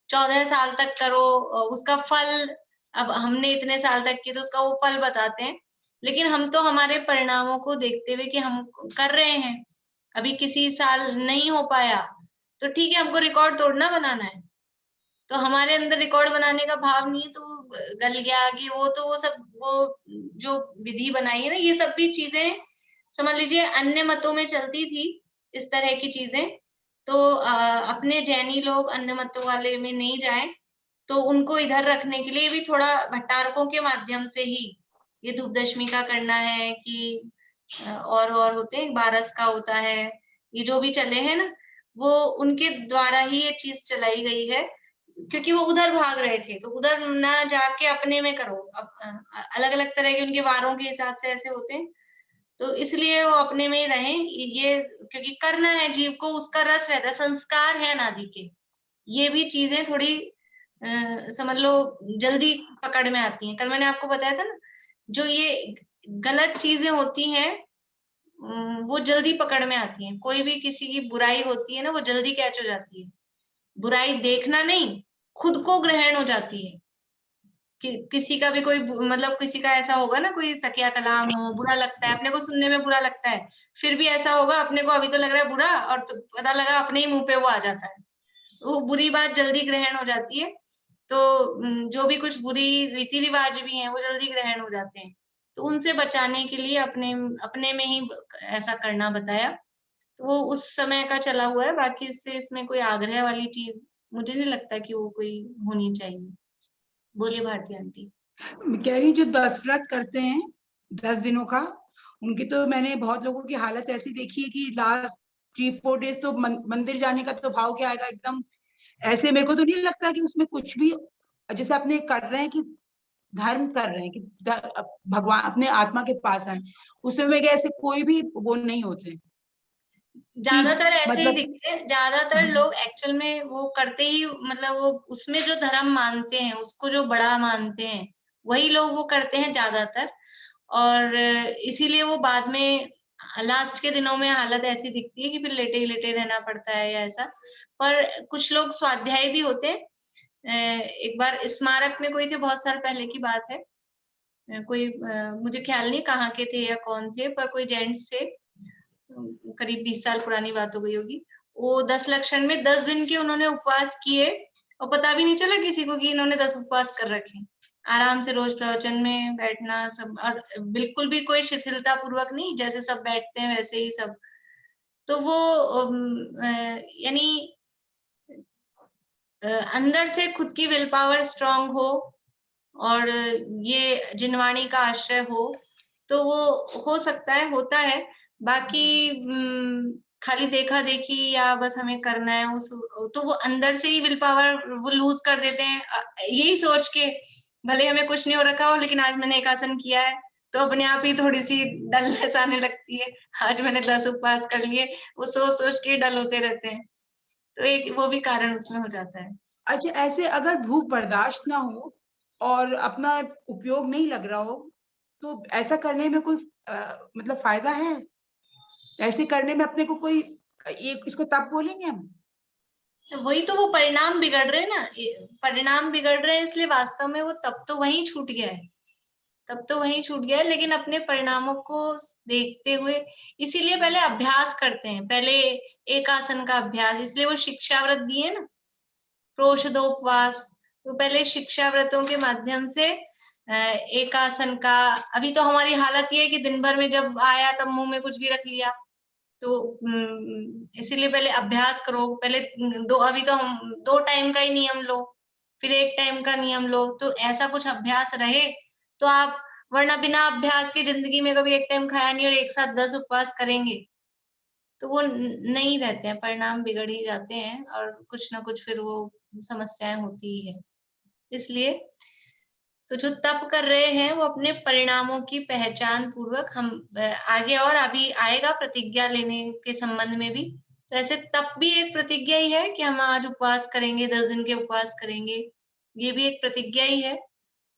14 साल तक करो, उसका फल, अब हमने इतने साल तक किया तो उसका वो फल बताते हैं। लेकिन हम तो हमारे परिणामों को देखते हुए कि हम कर रहे हैं, अभी किसी साल नहीं हो पाया तो ठीक है, हमको रिकॉर्ड तोड़ना बनाना है, तो हमारे अंदर रिकॉर्ड बनाने का भाव नहीं है, तो गल गया कि वो सब वो जो विधि बनाई है ना, ये सब भी चीजें समझ लीजिए अन्य मतों में चलती थी इस तरह की चीजें। तो अपने जैनी लोग अन्य मतों वाले में नहीं जाए, तो उनको इधर रखने के लिए भी थोड़ा भट्टारकों के माध्यम से ही ये धूप दशमी का करना है कि और होते हैं, बारस का होता है, ये जो भी चले हैं ना, वो उनके द्वारा ही ये चीज चलाई गई है, क्योंकि वो उधर भाग रहे थे, तो उधर ना जाके अपने में करो। अब अलग अलग तरह के उनके वारों के हिसाब से ऐसे होते हैं, तो इसलिए वो अपने में ही रहें, ये क्योंकि करना है जीव को, उसका रस रहता है, संस्कार है नादि के। ये भी चीजें थोड़ी समझ लो जल्दी पकड़ में आती हैं। कल मैंने आपको बताया था ना, जो ये गलत चीजें होती हैं वो जल्दी पकड़ में आती हैं। कोई भी किसी की बुराई होती है ना, वो जल्दी कैच हो जाती है। बुराई देखना नहीं, खुद को ग्रहण हो जाती है। किसी का भी कोई मतलब किसी का ऐसा होगा ना, कोई तकिया कलाम हो, बुरा लगता है, अपने को सुनने में बुरा लगता है, फिर भी ऐसा होगा अपने को अभी तो लग रहा है बुरा, और तो पता लगा अपने ही मुंह पे वो आ जाता है, वो बुरी बात जल्दी ग्रहण हो जाती है। तो जो भी कुछ बुरी रीति रिवाज भी हैं वो जल्दी ग्रहण हो जाते हैं, तो उनसे बचाने के लिए अपने अपने में ही ऐसा करना बताया। तो वो उस समय का चला हुआ है, बाकी इससे इसमें कोई आग्रह वाली चीज मुझे नहीं लगता कि वो कोई होनी चाहिए। बोलिए भारती आंटी। कह रही जो 10 व्रत करते हैं 10 दिनों का, उनकी तो मैंने बहुत लोगों की हालत ऐसी देखी है कि लास्ट 3-4 डेज तो मंदिर जाने का तो भाव क्या आएगा एकदम ऐसे। मेरे को तो नहीं लगता कि उसमें कुछ भी जैसे अपने कर रहे हैं कि धर्म कर रहे हैं कि भगवान अपने आत्मा के पास आए, उसमें ऐसे कोई भी वो नहीं होते। ज्यादातर ऐसे ही मतलब दिखते हैं, ज्यादातर लोग एक्चुअल में वो करते ही, मतलब वो उसमें जो धर्म मानते हैं उसको जो बड़ा मानते हैं वही लोग वो करते हैं ज्यादातर, और इसीलिए वो बाद में लास्ट के दिनों में हालत ऐसी दिखती है कि फिर लेटे ही लेटे रहना पड़ता है या ऐसा। पर कुछ लोग स्वाध्याय भी होते हैं। एक बार स्मारक में कोई थे, बहुत साल पहले की बात है, कोई मुझे ख्याल नहीं कहाँ के थे या कौन थे, पर कोई जेंट्स थे, करीब 20 साल पुरानी बात हो गई होगी। वो 10 लक्षण में 10 दिन के उन्होंने उपवास किए और पता भी नहीं चला किसी को कि इन्होंने 10 उपवास कर रखे। आराम से रोज प्रवचन में बैठना सब, और बिल्कुल भी कोई शिथिलता पूर्वक नहीं, जैसे सब बैठते हैं वैसे ही सब। तो वो यानी अंदर से खुद की विल पावर स्ट्रांग हो और ये जिनवाणी का आश्रय हो, तो वो हो सकता है, होता है। बाकी खाली देखा देखी या बस हमें करना है उस, तो वो अंदर से ही विल पावर वो लूज कर देते हैं, यही सोच के भले हमें कुछ नहीं हो रखा हो, लेकिन आज मैंने एक आसन किया है तो अपने आप ही थोड़ी सी डलनेस आने लगती है। आज मैंने 10 उपवास कर लिए, वो सोच सोच के डल होते रहते हैं, तो एक वो भी कारण उसमें हो जाता है। अच्छा, ऐसे अगर भूख बर्दाश्त ना हो और अपना उपयोग नहीं लग रहा हो, तो ऐसा करने में कोई मतलब फायदा है? ऐसे करने में अपने को कोई एक, इसको तप बोलेंगे हम? वही तो, वो परिणाम बिगड़ रहे हैं ना, परिणाम बिगड़ रहे हैं, इसलिए वास्तव में वो तब तो वहीं छूट गया है, तब तो वहीं छूट गया है। लेकिन अपने परिणामों को देखते हुए, इसीलिए पहले अभ्यास करते हैं, पहले एक आसन का अभ्यास, इसलिए वो शिक्षाव्रत दिए ना, प्रोषदोपवास। तो पहले शिक्षाव्रतों के माध्यम से एक आसन का, अभी तो हमारी हालत ये है कि दिन भर में जब आया तब मुंह में कुछ भी रख लिया, तो इसीलिए पहले अभ्यास करो, पहले अभी तो हम 2 टाइम का ही नियम लो, फिर 1 टाइम का नियम लो, तो ऐसा कुछ अभ्यास रहे तो आप, वरना बिना अभ्यास के जिंदगी में कभी 1 टाइम खाया नहीं और एक साथ 10 उपवास करेंगे तो वो नहीं रहते हैं, परिणाम बिगड़ ही जाते हैं और कुछ ना कुछ फिर वो समस्याएं होती ही है। इसलिए तो जो तप कर रहे हैं वो अपने परिणामों की पहचान पूर्वक, हम आगे और अभी आएगा प्रतिज्ञा लेने के संबंध में भी, तो ऐसे तप भी एक प्रतिज्ञा ही है कि हम आज उपवास करेंगे, 10 दिन के उपवास करेंगे, ये भी एक प्रतिज्ञा ही है।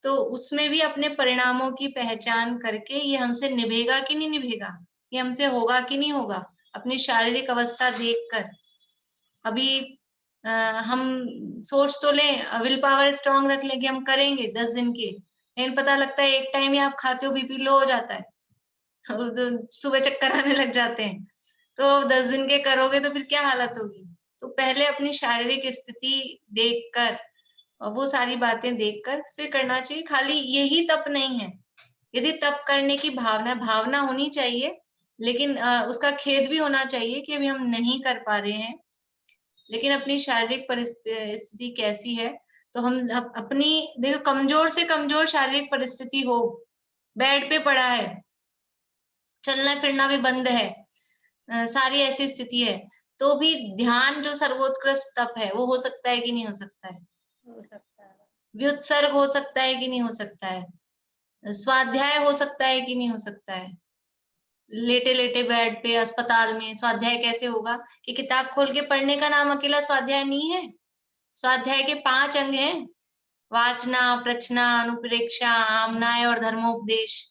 तो उसमें भी अपने परिणामों की पहचान करके ये हमसे निभेगा कि नहीं निभेगा, ये हमसे होगा कि नहीं होगा, अपनी शारीरिक अवस्था देखकर अभी हम सोच तो लें, विल पावर स्ट्रांग रख लें कि हम करेंगे 10 दिन के, लेकिन पता लगता है एक टाइम ही आप खाते हो बीपी लो हो जाता है, सुबह चक्कर आने लग जाते हैं, तो 10 दिन के करोगे तो फिर क्या हालत होगी। तो पहले अपनी शारीरिक स्थिति देखकर और वो सारी बातें देखकर फिर करना चाहिए। खाली यही तप नहीं है, यदि तप करने की भावना होनी चाहिए, लेकिन उसका खेद भी होना चाहिए कि अभी हम नहीं कर पा रहे हैं, लेकिन अपनी शारीरिक परिस्थिति कैसी है, तो हम अपनी, देखो कमजोर से कमजोर शारीरिक परिस्थिति हो, बेड पे पड़ा है, चलना फिरना भी बंद है, सारी ऐसी स्थिति है, तो भी ध्यान जो सर्वोत्कृष्ट तप है वो हो सकता है कि नहीं हो सकता है, हो सकता है। व्युत्सर्ग हो सकता है कि नहीं हो सकता है, स्वाध्याय हो सकता है कि नहीं हो सकता है, लेटे लेटे बेड पे अस्पताल में स्वाध्याय कैसे होगा, कि किताब खोल के पढ़ने का नाम अकेला स्वाध्याय नहीं है, स्वाध्याय के 5 अंग हैं, वाचना, प्रचना, अनुप्रेक्षा, आमनाय और धर्मोपदेश।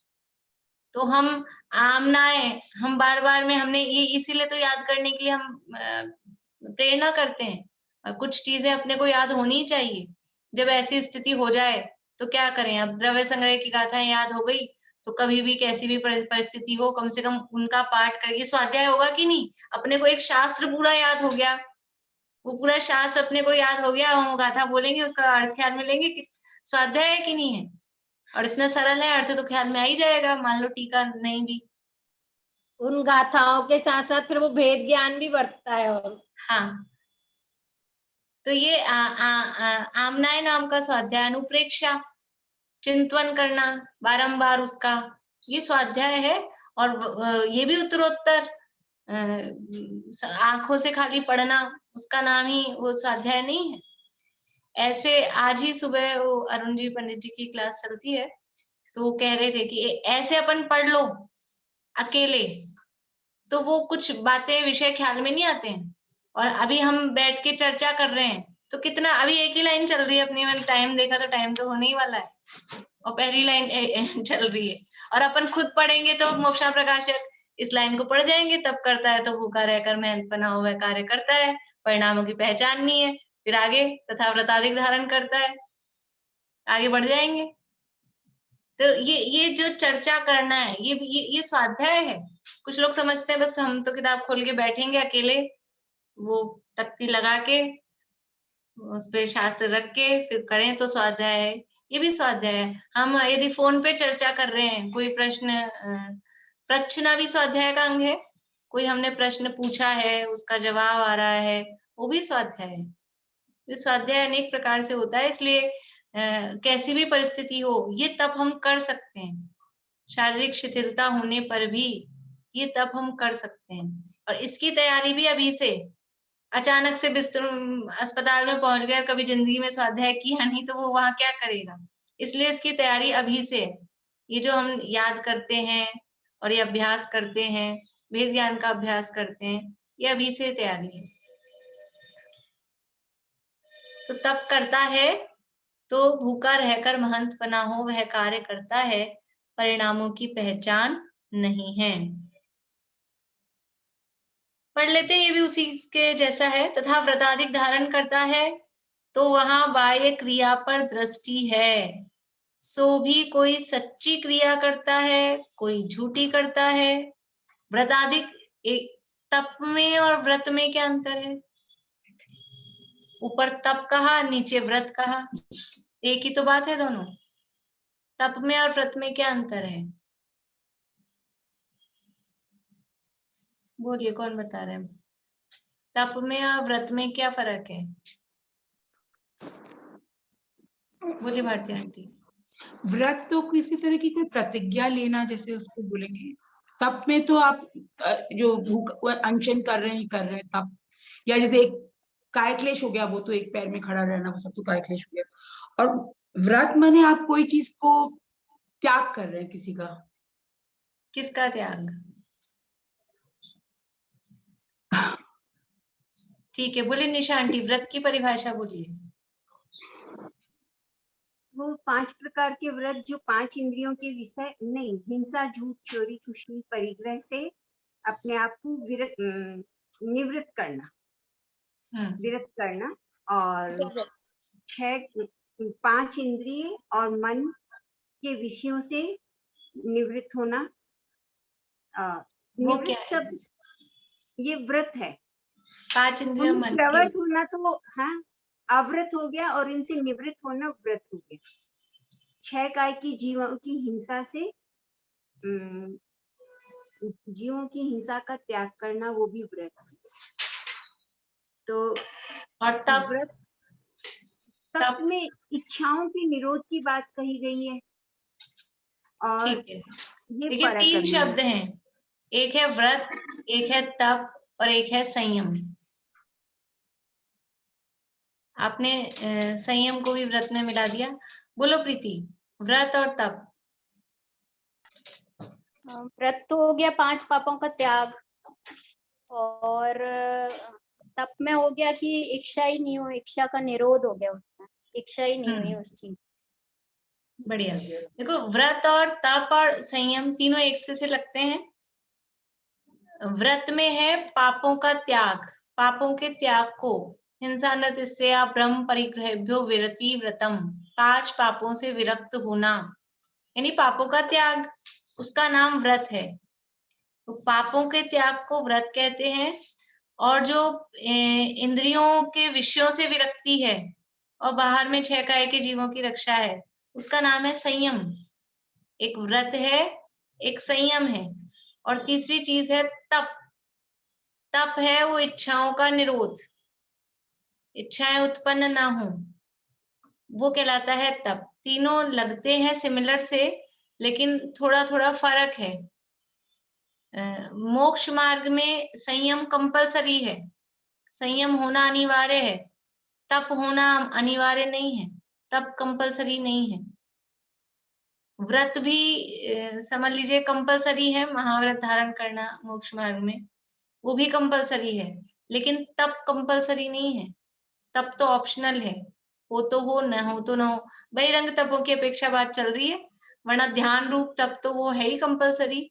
तो हम आमनाय, हम बार बार में हमने ये इसीलिए तो याद करने के लिए हम प्रेरणा करते हैं, कुछ चीजें अपने को याद होनी चाहिए। जब ऐसी स्थिति हो जाए तो क्या करें, अब द्रव्य संग्रह की गाथाएं याद हो गई तो कभी भी कैसी भी परिस्थिति हो कम से कम उनका पाठ करके स्वाध्याय होगा कि नहीं, अपने को एक शास्त्र पूरा याद हो गया, वो पूरा शास्त्र अपने को याद हो गया, हम गाथा बोलेंगे उसका अर्थ ख्याल में लेंगे कि स्वाध्याय है कि नहीं है, और इतना सरल है, अर्थ तो ख्याल में आ ही जाएगा, मान लो टीका नहीं भी। उन गाथाओं के साथ साथ फिर वो भेद ज्ञान भी बढ़ता है। और हाँ, तो ये आमनाय नाम का स्वाध्याय, अनुप्रेक्षा, चिंतवन करना बारंबार उसका, ये स्वाध्याय है। और ये भी उत्तरोत्तर आंखों से खाली पढ़ना, उसका नाम ही वो स्वाध्याय नहीं है। ऐसे आज ही सुबह वो अरुण जी पंडित जी की क्लास चलती है, तो वो कह रहे थे कि ऐसे अपन पढ़ लो अकेले तो वो कुछ बातें विषय ख्याल में नहीं आते हैं, और अभी हम बैठ के चर्चा कर रहे हैं तो कितना, अभी एक ही लाइन चल रही है अपनी, मैंने टाइम देखा तो टाइम तो होने ही वाला है, और पहली लाइन चल रही है, और अपन खुद पढ़ेंगे तो मोक्षा प्रकाशक इस लाइन को पढ़ जाएंगे, तब करता है तो भूखा रहकर मेहनत बना हुआ कार्य करता है, परिणामों की पहचान नहीं है, फिर आगे तथा व्रताधिक धारण करता है, आगे बढ़ जाएंगे। तो ये जो चर्चा करना है ये स्वाध्याय है। कुछ लोग समझते हैं बस हम तो किताब खोल के बैठेंगे अकेले, वो तख्ती लगा के उस पे शास्त्र रख के फिर करें तो स्वाध्याय है, ये भी स्वाध्याय है। हम यदि फोन पे चर्चा कर रहे हैं, कोई प्रश्न, प्रश्न भी स्वाध्याय का अंग है। कोई हमने प्रश्न पूछा है, उसका जवाब आ रहा है, वो भी स्वाध्याय है। तो स्वाध्याय अनेक प्रकार से होता है, इसलिए कैसी भी परिस्थिति हो, ये तप हम कर सकते हैं। शारीरिक शिथिलता होने पर भी ये तप हम कर सकते हैं, और इसकी तैयारी भी अभी से। अचानक से बिस्तर अस्पताल में पहुंच गया, कभी जिंदगी में स्वाध्याय किया नहीं, तो वो वहां क्या करेगा? इसलिए इसकी तैयारी अभी से है। ये जो हम याद करते हैं और ये अभ्यास करते हैं, वेद ज्ञान का अभ्यास करते हैं, ये अभी से तैयारी है। तो तप करता है तो भूखा रहकर महंत बना हो, वह कार्य करता है, परिणामों की पहचान नहीं है। पढ़ लेते हैं, ये भी उसी के जैसा है। तथा व्रताधिक धारण करता है तो वहां बाह्य क्रिया पर दृष्टि है, सो भी कोई सच्ची क्रिया करता है, कोई झूठी करता है। व्रताधिक, एक तप में और व्रत में क्या अंतर है? ऊपर तप कहा, नीचे व्रत कहा, एक ही तो बात है दोनों। तप में और व्रत में क्या अंतर है? बोलिए, कौन बता रहे हैं? तप में और व्रत में क्या फर्क है? बोलिए भारती आंटी। व्रत तो किसी तरह की कोई प्रतिज्ञा लेना, जैसे उसको बोलेंगे। तप में तो आप जो भूख अनशन कर रहे हैं तप, या जैसे एक काय क्लेश हो गया, वो तो एक पैर में खड़ा रहना, वो सब तो काय क्लेश हो गया। और व्रत माने आप कोई चीज को त्याग कर रहे हैं, किसी का। किसका त्याग? ठीक है, बोलिए निशा आंटी, व्रत की परिभाषा बोलिए। वो 5 प्रकार के व्रत जो 5 इंद्रियों के विषय नहीं, हिंसा, झूठ, चोरी, तुष्टि, परिग्रह से अपने आप को निवृत्त करना, विरत करना, और 5 इंद्रिय और मन के विषयों से निवृत्त होना। वो क्या है? सब ये व्रत है। 5 इंद्रिय मन के प्रवृत्त होना तो हाँ अव्रत हो गया, और इनसे निवृत्त होना व्रत हो गया। 6 काय की जीवों की हिंसा से, जीवों की हिंसा का त्याग करना, वो भी व्रत है। तो और तप, तप में इच्छाओं के निरोध की बात कही गई है। और ठीक है, ये देखिए 3 शब्द हैं, एक है व्रत, एक है तप और एक है संयम। आपने संयम को भी व्रत में मिला दिया। बोलो प्रीति, व्रत और तप। व्रत तो हो गया 5 पापों का त्याग, और तप में हो गया कि इच्छा ही नहीं हो, इच्छा का निरोध हो गया, उसमें इच्छा ही नहीं हुई उस चीज। बढ़िया। देखो, व्रत और तप और संयम तीनों एक से लगते हैं। व्रत में है पापों का त्याग, पापों के त्याग को, हिंसा न तिस्या ब्रह्म परिग्रहेभ्यो विरति व्रतम, 5 पापों से विरक्त होना, यानी पापों का त्याग, उसका नाम व्रत है। तो पापों के त्याग को व्रत कहते हैं। और जो इंद्रियों के विषयों से विरक्ति है और बाहर में 6 काय के जीवों की रक्षा है, उसका नाम है संयम। एक व्रत है, एक संयम है, और तीसरी चीज है तप। तप है वो इच्छाओं का निरोध, इच्छाएं उत्पन्न ना हो, वो कहलाता है तप। तीनों लगते हैं सिमिलर से, लेकिन थोड़ा थोड़ा फर्क है। मोक्ष मार्ग में संयम कंपलसरी है, संयम होना अनिवार्य है, तप होना अनिवार्य नहीं है, तप कंपलसरी नहीं है। व्रत भी समझ लीजिए कंपलसरी है, महाव्रत धारण करना मोक्ष मार्ग में, वो भी कंपलसरी है, लेकिन तप कंपलसरी नहीं है। तप तो ऑप्शनल है, हो तो हो, न हो तो न हो। बहिरंग तपों की अपेक्षा बात चल रही है, वरना ध्यान रूप तप तो वो है ही कंपलसरी।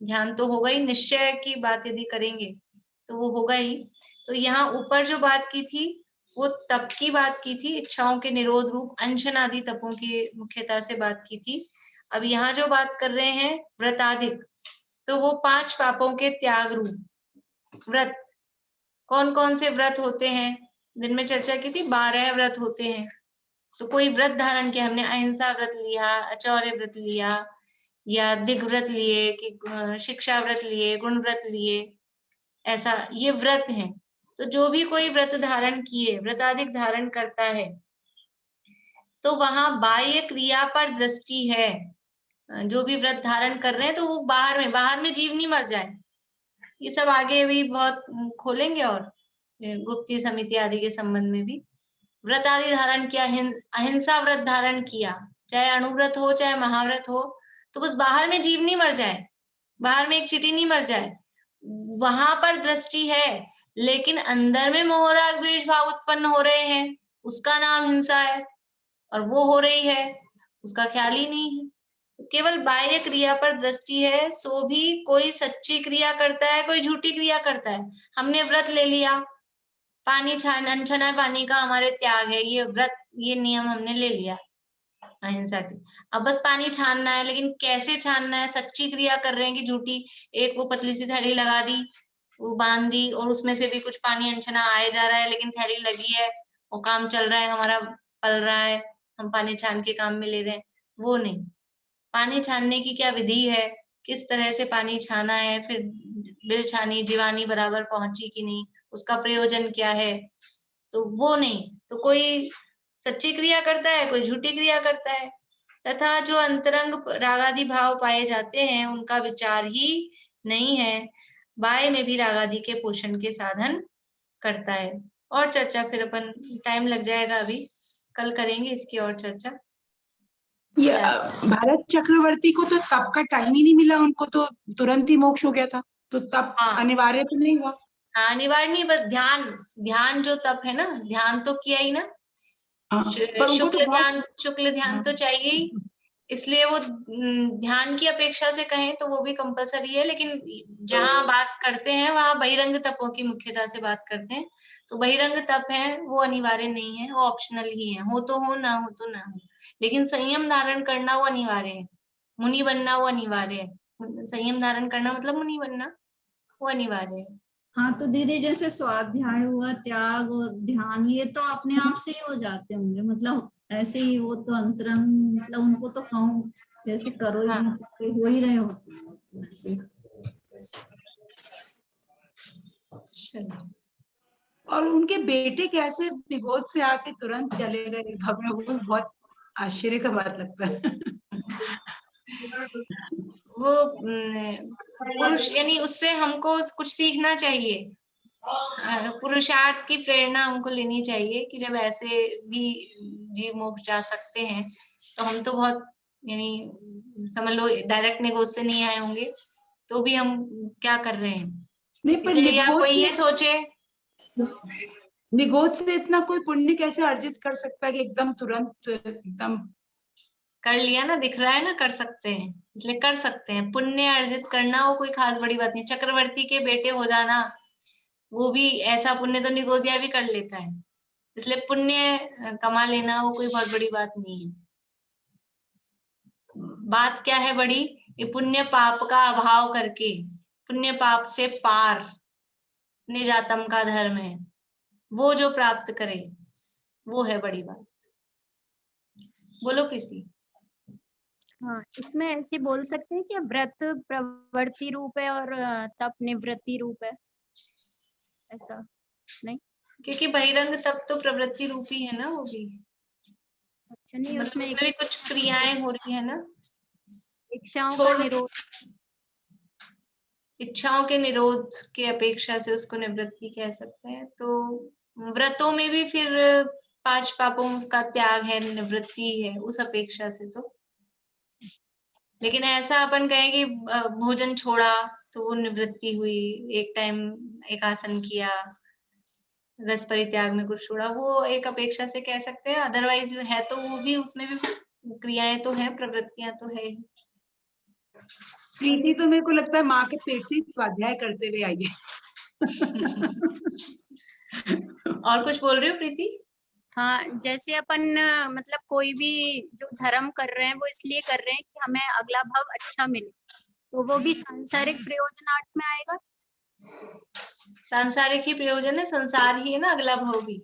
ध्यान तो होगा ही, निश्चय की बात यदि करेंगे तो वो होगा ही। तो यहाँ ऊपर जो बात की थी वो तप की बात की थी, इच्छाओं के निरोध रूप अनशन आदि तपों की मुख्यता से बात की थी। अब यहाँ जो बात कर रहे हैं व्रताधिक, तो वो 5 पापों के त्याग रूप व्रत। कौन कौन से व्रत होते हैं? दिन में चर्चा की थी, 12 व्रत होते हैं। तो कोई व्रत धारण किया, हमने अहिंसा व्रत लिया, अचौर्य व्रत लिया, या दिग व्रत लिए, कि शिक्षा व्रत लिए, गुण व्रत लिए, ऐसा ये व्रत हैं। तो जो भी कोई व्रत धारण किए, व्रताधिक धारण करता है, तो वहां बाह्य क्रिया पर दृष्टि है। जो भी व्रत धारण कर रहे हैं तो वो बाहर में जीव नहीं मर जाए। ये सब आगे भी बहुत खोलेंगे, और गुप्ती समिति आदि के संबंध में भी। व्रत आदि धारण किया, अहिंसा व्रत धारण किया, चाहे अणुव्रत हो चाहे महाव्रत हो, तो बस बाहर में जीव नहीं मर जाए, बाहर में एक चींटी नहीं मर जाए, वहां पर दृष्टि है, लेकिन अंदर में मोह राग द्वेष भाव उत्पन्न हो रहे हैं, उसका नाम हिंसा है, और वो हो रही है, उसका ख्याल ही नहीं है। केवल बाह्य क्रिया पर दृष्टि है, सो भी कोई सच्ची क्रिया करता है, कोई झूठी क्रिया करता है। हमने व्रत ले लिया, पानी अनछना पानी का हमारे त्याग है, ये व्रत, ये नियम हमने ले लिया अहिंसा की। अब बस पानी छानना है, लेकिन कैसे छानना है, सच्ची क्रिया कर रहे हैं कि झूठी? एक वो पतली सी थैली लगा दी, वो बांध दी, और उसमें से भी कुछ पानी अनछना आए जा रहा है, लेकिन थैली लगी है, वो काम चल रहा है, हमारा पल रहा है, हम पानी छान के काम में ले रहे हैं, वो नहीं। पानी छानने की क्या विधि है, किस तरह से पानी छाना है, फिर बिल छानी जीवानी बराबर पहुंची कि नहीं, उसका प्रयोजन क्या है, तो वो नहीं। तो कोई सच्ची क्रिया करता है, कोई झूठी क्रिया करता है। तथा जो अंतरंग रागादि भाव पाए जाते हैं, उनका विचार ही नहीं है, बाह्य में भी रागादि के पोषण के साधन करता है। और चर्चा फिर अपन, टाइम लग जाएगा, अभी कल करेंगे इसकी और चर्चा। ये भारत चक्रवर्ती को तो तप का टाइम ही नहीं मिला, उनको तो तुरंत ही मोक्ष हो गया था, तो तप अनिवार्य तो नहीं हुआ। हाँ, अनिवार्य नहीं, बस ध्यान जो तप है ना, ध्यान तो किया ही ना, शुक्ल ध्यान तो चाहिए ही, इसलिए वो ध्यान की अपेक्षा से कहें तो वो भी कंपलसरी है। लेकिन जहाँ बात करते हैं वहां बहिरंग तपों की मुख्यता से बात करते हैं, तो बहिरंग तप है वो अनिवार्य नहीं है, वो ऑप्शनल ही है, हो तो हो, ना हो तो ना हो। लेकिन संयम धारण करना वो अनिवार्य है, मुनि बनना वो अनिवार्य है। संयम धारण करना मतलब मुनि बनना वो अनिवार्य है। हाँ, तो दीदी जैसे स्वाध्याय हुआ, त्याग और ध्यान, ये तो अपने आप से ही हो जाते होंगे, मतलब ऐसे ही, वो तो अंतरंग, मतलब उनको तो कहूँ जैसे करो ही, मतलब हो ही रहे होते हैं। और उनके बेटे कैसे निगोद से आके तुरंत चले गए, हमें वो बहुत आश्चर्य का बात लगता है। वो पुरुष, यानी उससे हमको कुछ सीखना चाहिए, पुरुषार्थ की प्रेरणा हमको लेनी चाहिए कि जब ऐसे भी जीव मोक्ष जा सकते हैं, तो हम तो बहुत, यानी समझ लो डायरेक्ट निगोद से नहीं आए होंगे, तो भी हम क्या कर रहे हैं। इसलिए या कोई ये सोचे, निगोद से इतना कोई पुण्य कैसे अर्जित कर सकता है कि एकदम तुरंत एकदम कर लिया ना, दिख रहा है ना, कर सकते हैं, इसलिए कर सकते हैं। पुण्य अर्जित करना वो कोई खास बड़ी बात नहीं। चक्रवर्ती के बेटे हो जाना, वो भी ऐसा पुण्य तो निगोदिया भी कर लेता है, इसलिए पुण्य कमा लेना वो कोई बहुत बड़ी बात नहीं है। बात क्या है बड़ी, ये पुण्य पाप का अभाव करके, पुण्य पाप से पार निजातम का धर्म है, वो जो प्राप्त करे वो है बड़ी बात। बोलो प्रीति। हाँ, इसमें ऐसे बोल सकते हैं कि व्रत प्रवृत्ति रूप है और तप निवृत्ति रूप है, ऐसा नहीं? क्योंकि बहिरंग तप तो प्रवृत्ति रूपी है ना, वो भी। अच्छा, नहीं, मतलब उसमें भी कुछ क्रियाएं हो रही है ना, इच्छाओं का निरोध, इच्छाओं के निरोध के अपेक्षा से उसको निवृत्ति कह सकते हैं। तो व्रतों में भी फिर 5 पापों का त्याग है, निवृत्ति है उस अपेक्षा से तो। लेकिन ऐसा अपन कहें कि भोजन छोड़ा तो वो निवृत्ति हुई, एक टाइम एक आसन किया, रस परित्याग में कुछ छोड़ा, वो एक अपेक्षा से कह सकते हैं। अदरवाइज है तो वो भी, उसमें भी क्रियाएं तो है, प्रवृत्तियां तो है ही। प्रीति तो मेरे को लगता है माँ के पेट से स्वाध्याय करते हुए आई है। और कुछ बोल रहे हो प्रीति? हाँ, जैसे अपन मतलब कोई भी जो धर्म कर रहे हैं वो इसलिए कर रहे हैं कि हमें अगला भाव अच्छा मिले, तो वो भी सांसारिक प्रयोजनार्थ में आएगा। सांसारिक ही प्रयोजन है, संसार ही है ना, अगला भाव भी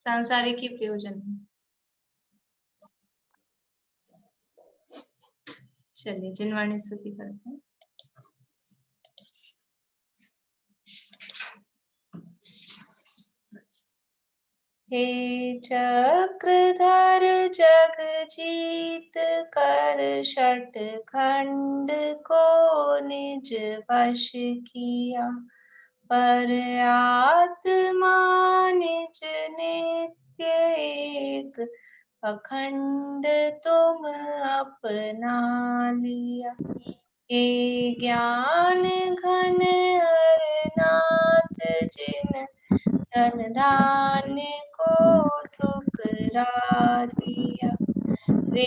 सांसारिक ही प्रयोजन है। चलिए जिनवाणी स्तुति करते हैं। हे चक्रधर जग जीत कर षट खंड को निज वश किया, पर आत्मा निज नित्य एक अखंड तुम अपना लिया। हे ज्ञान घन हरनाथ जिन धन धान्य को ठुकरा दिया, वे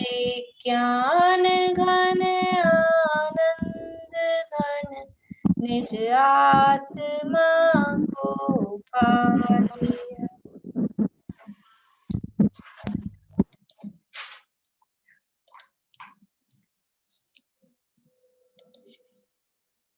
ज्ञान घन आनंद घन निज आत्मा को पा लिया।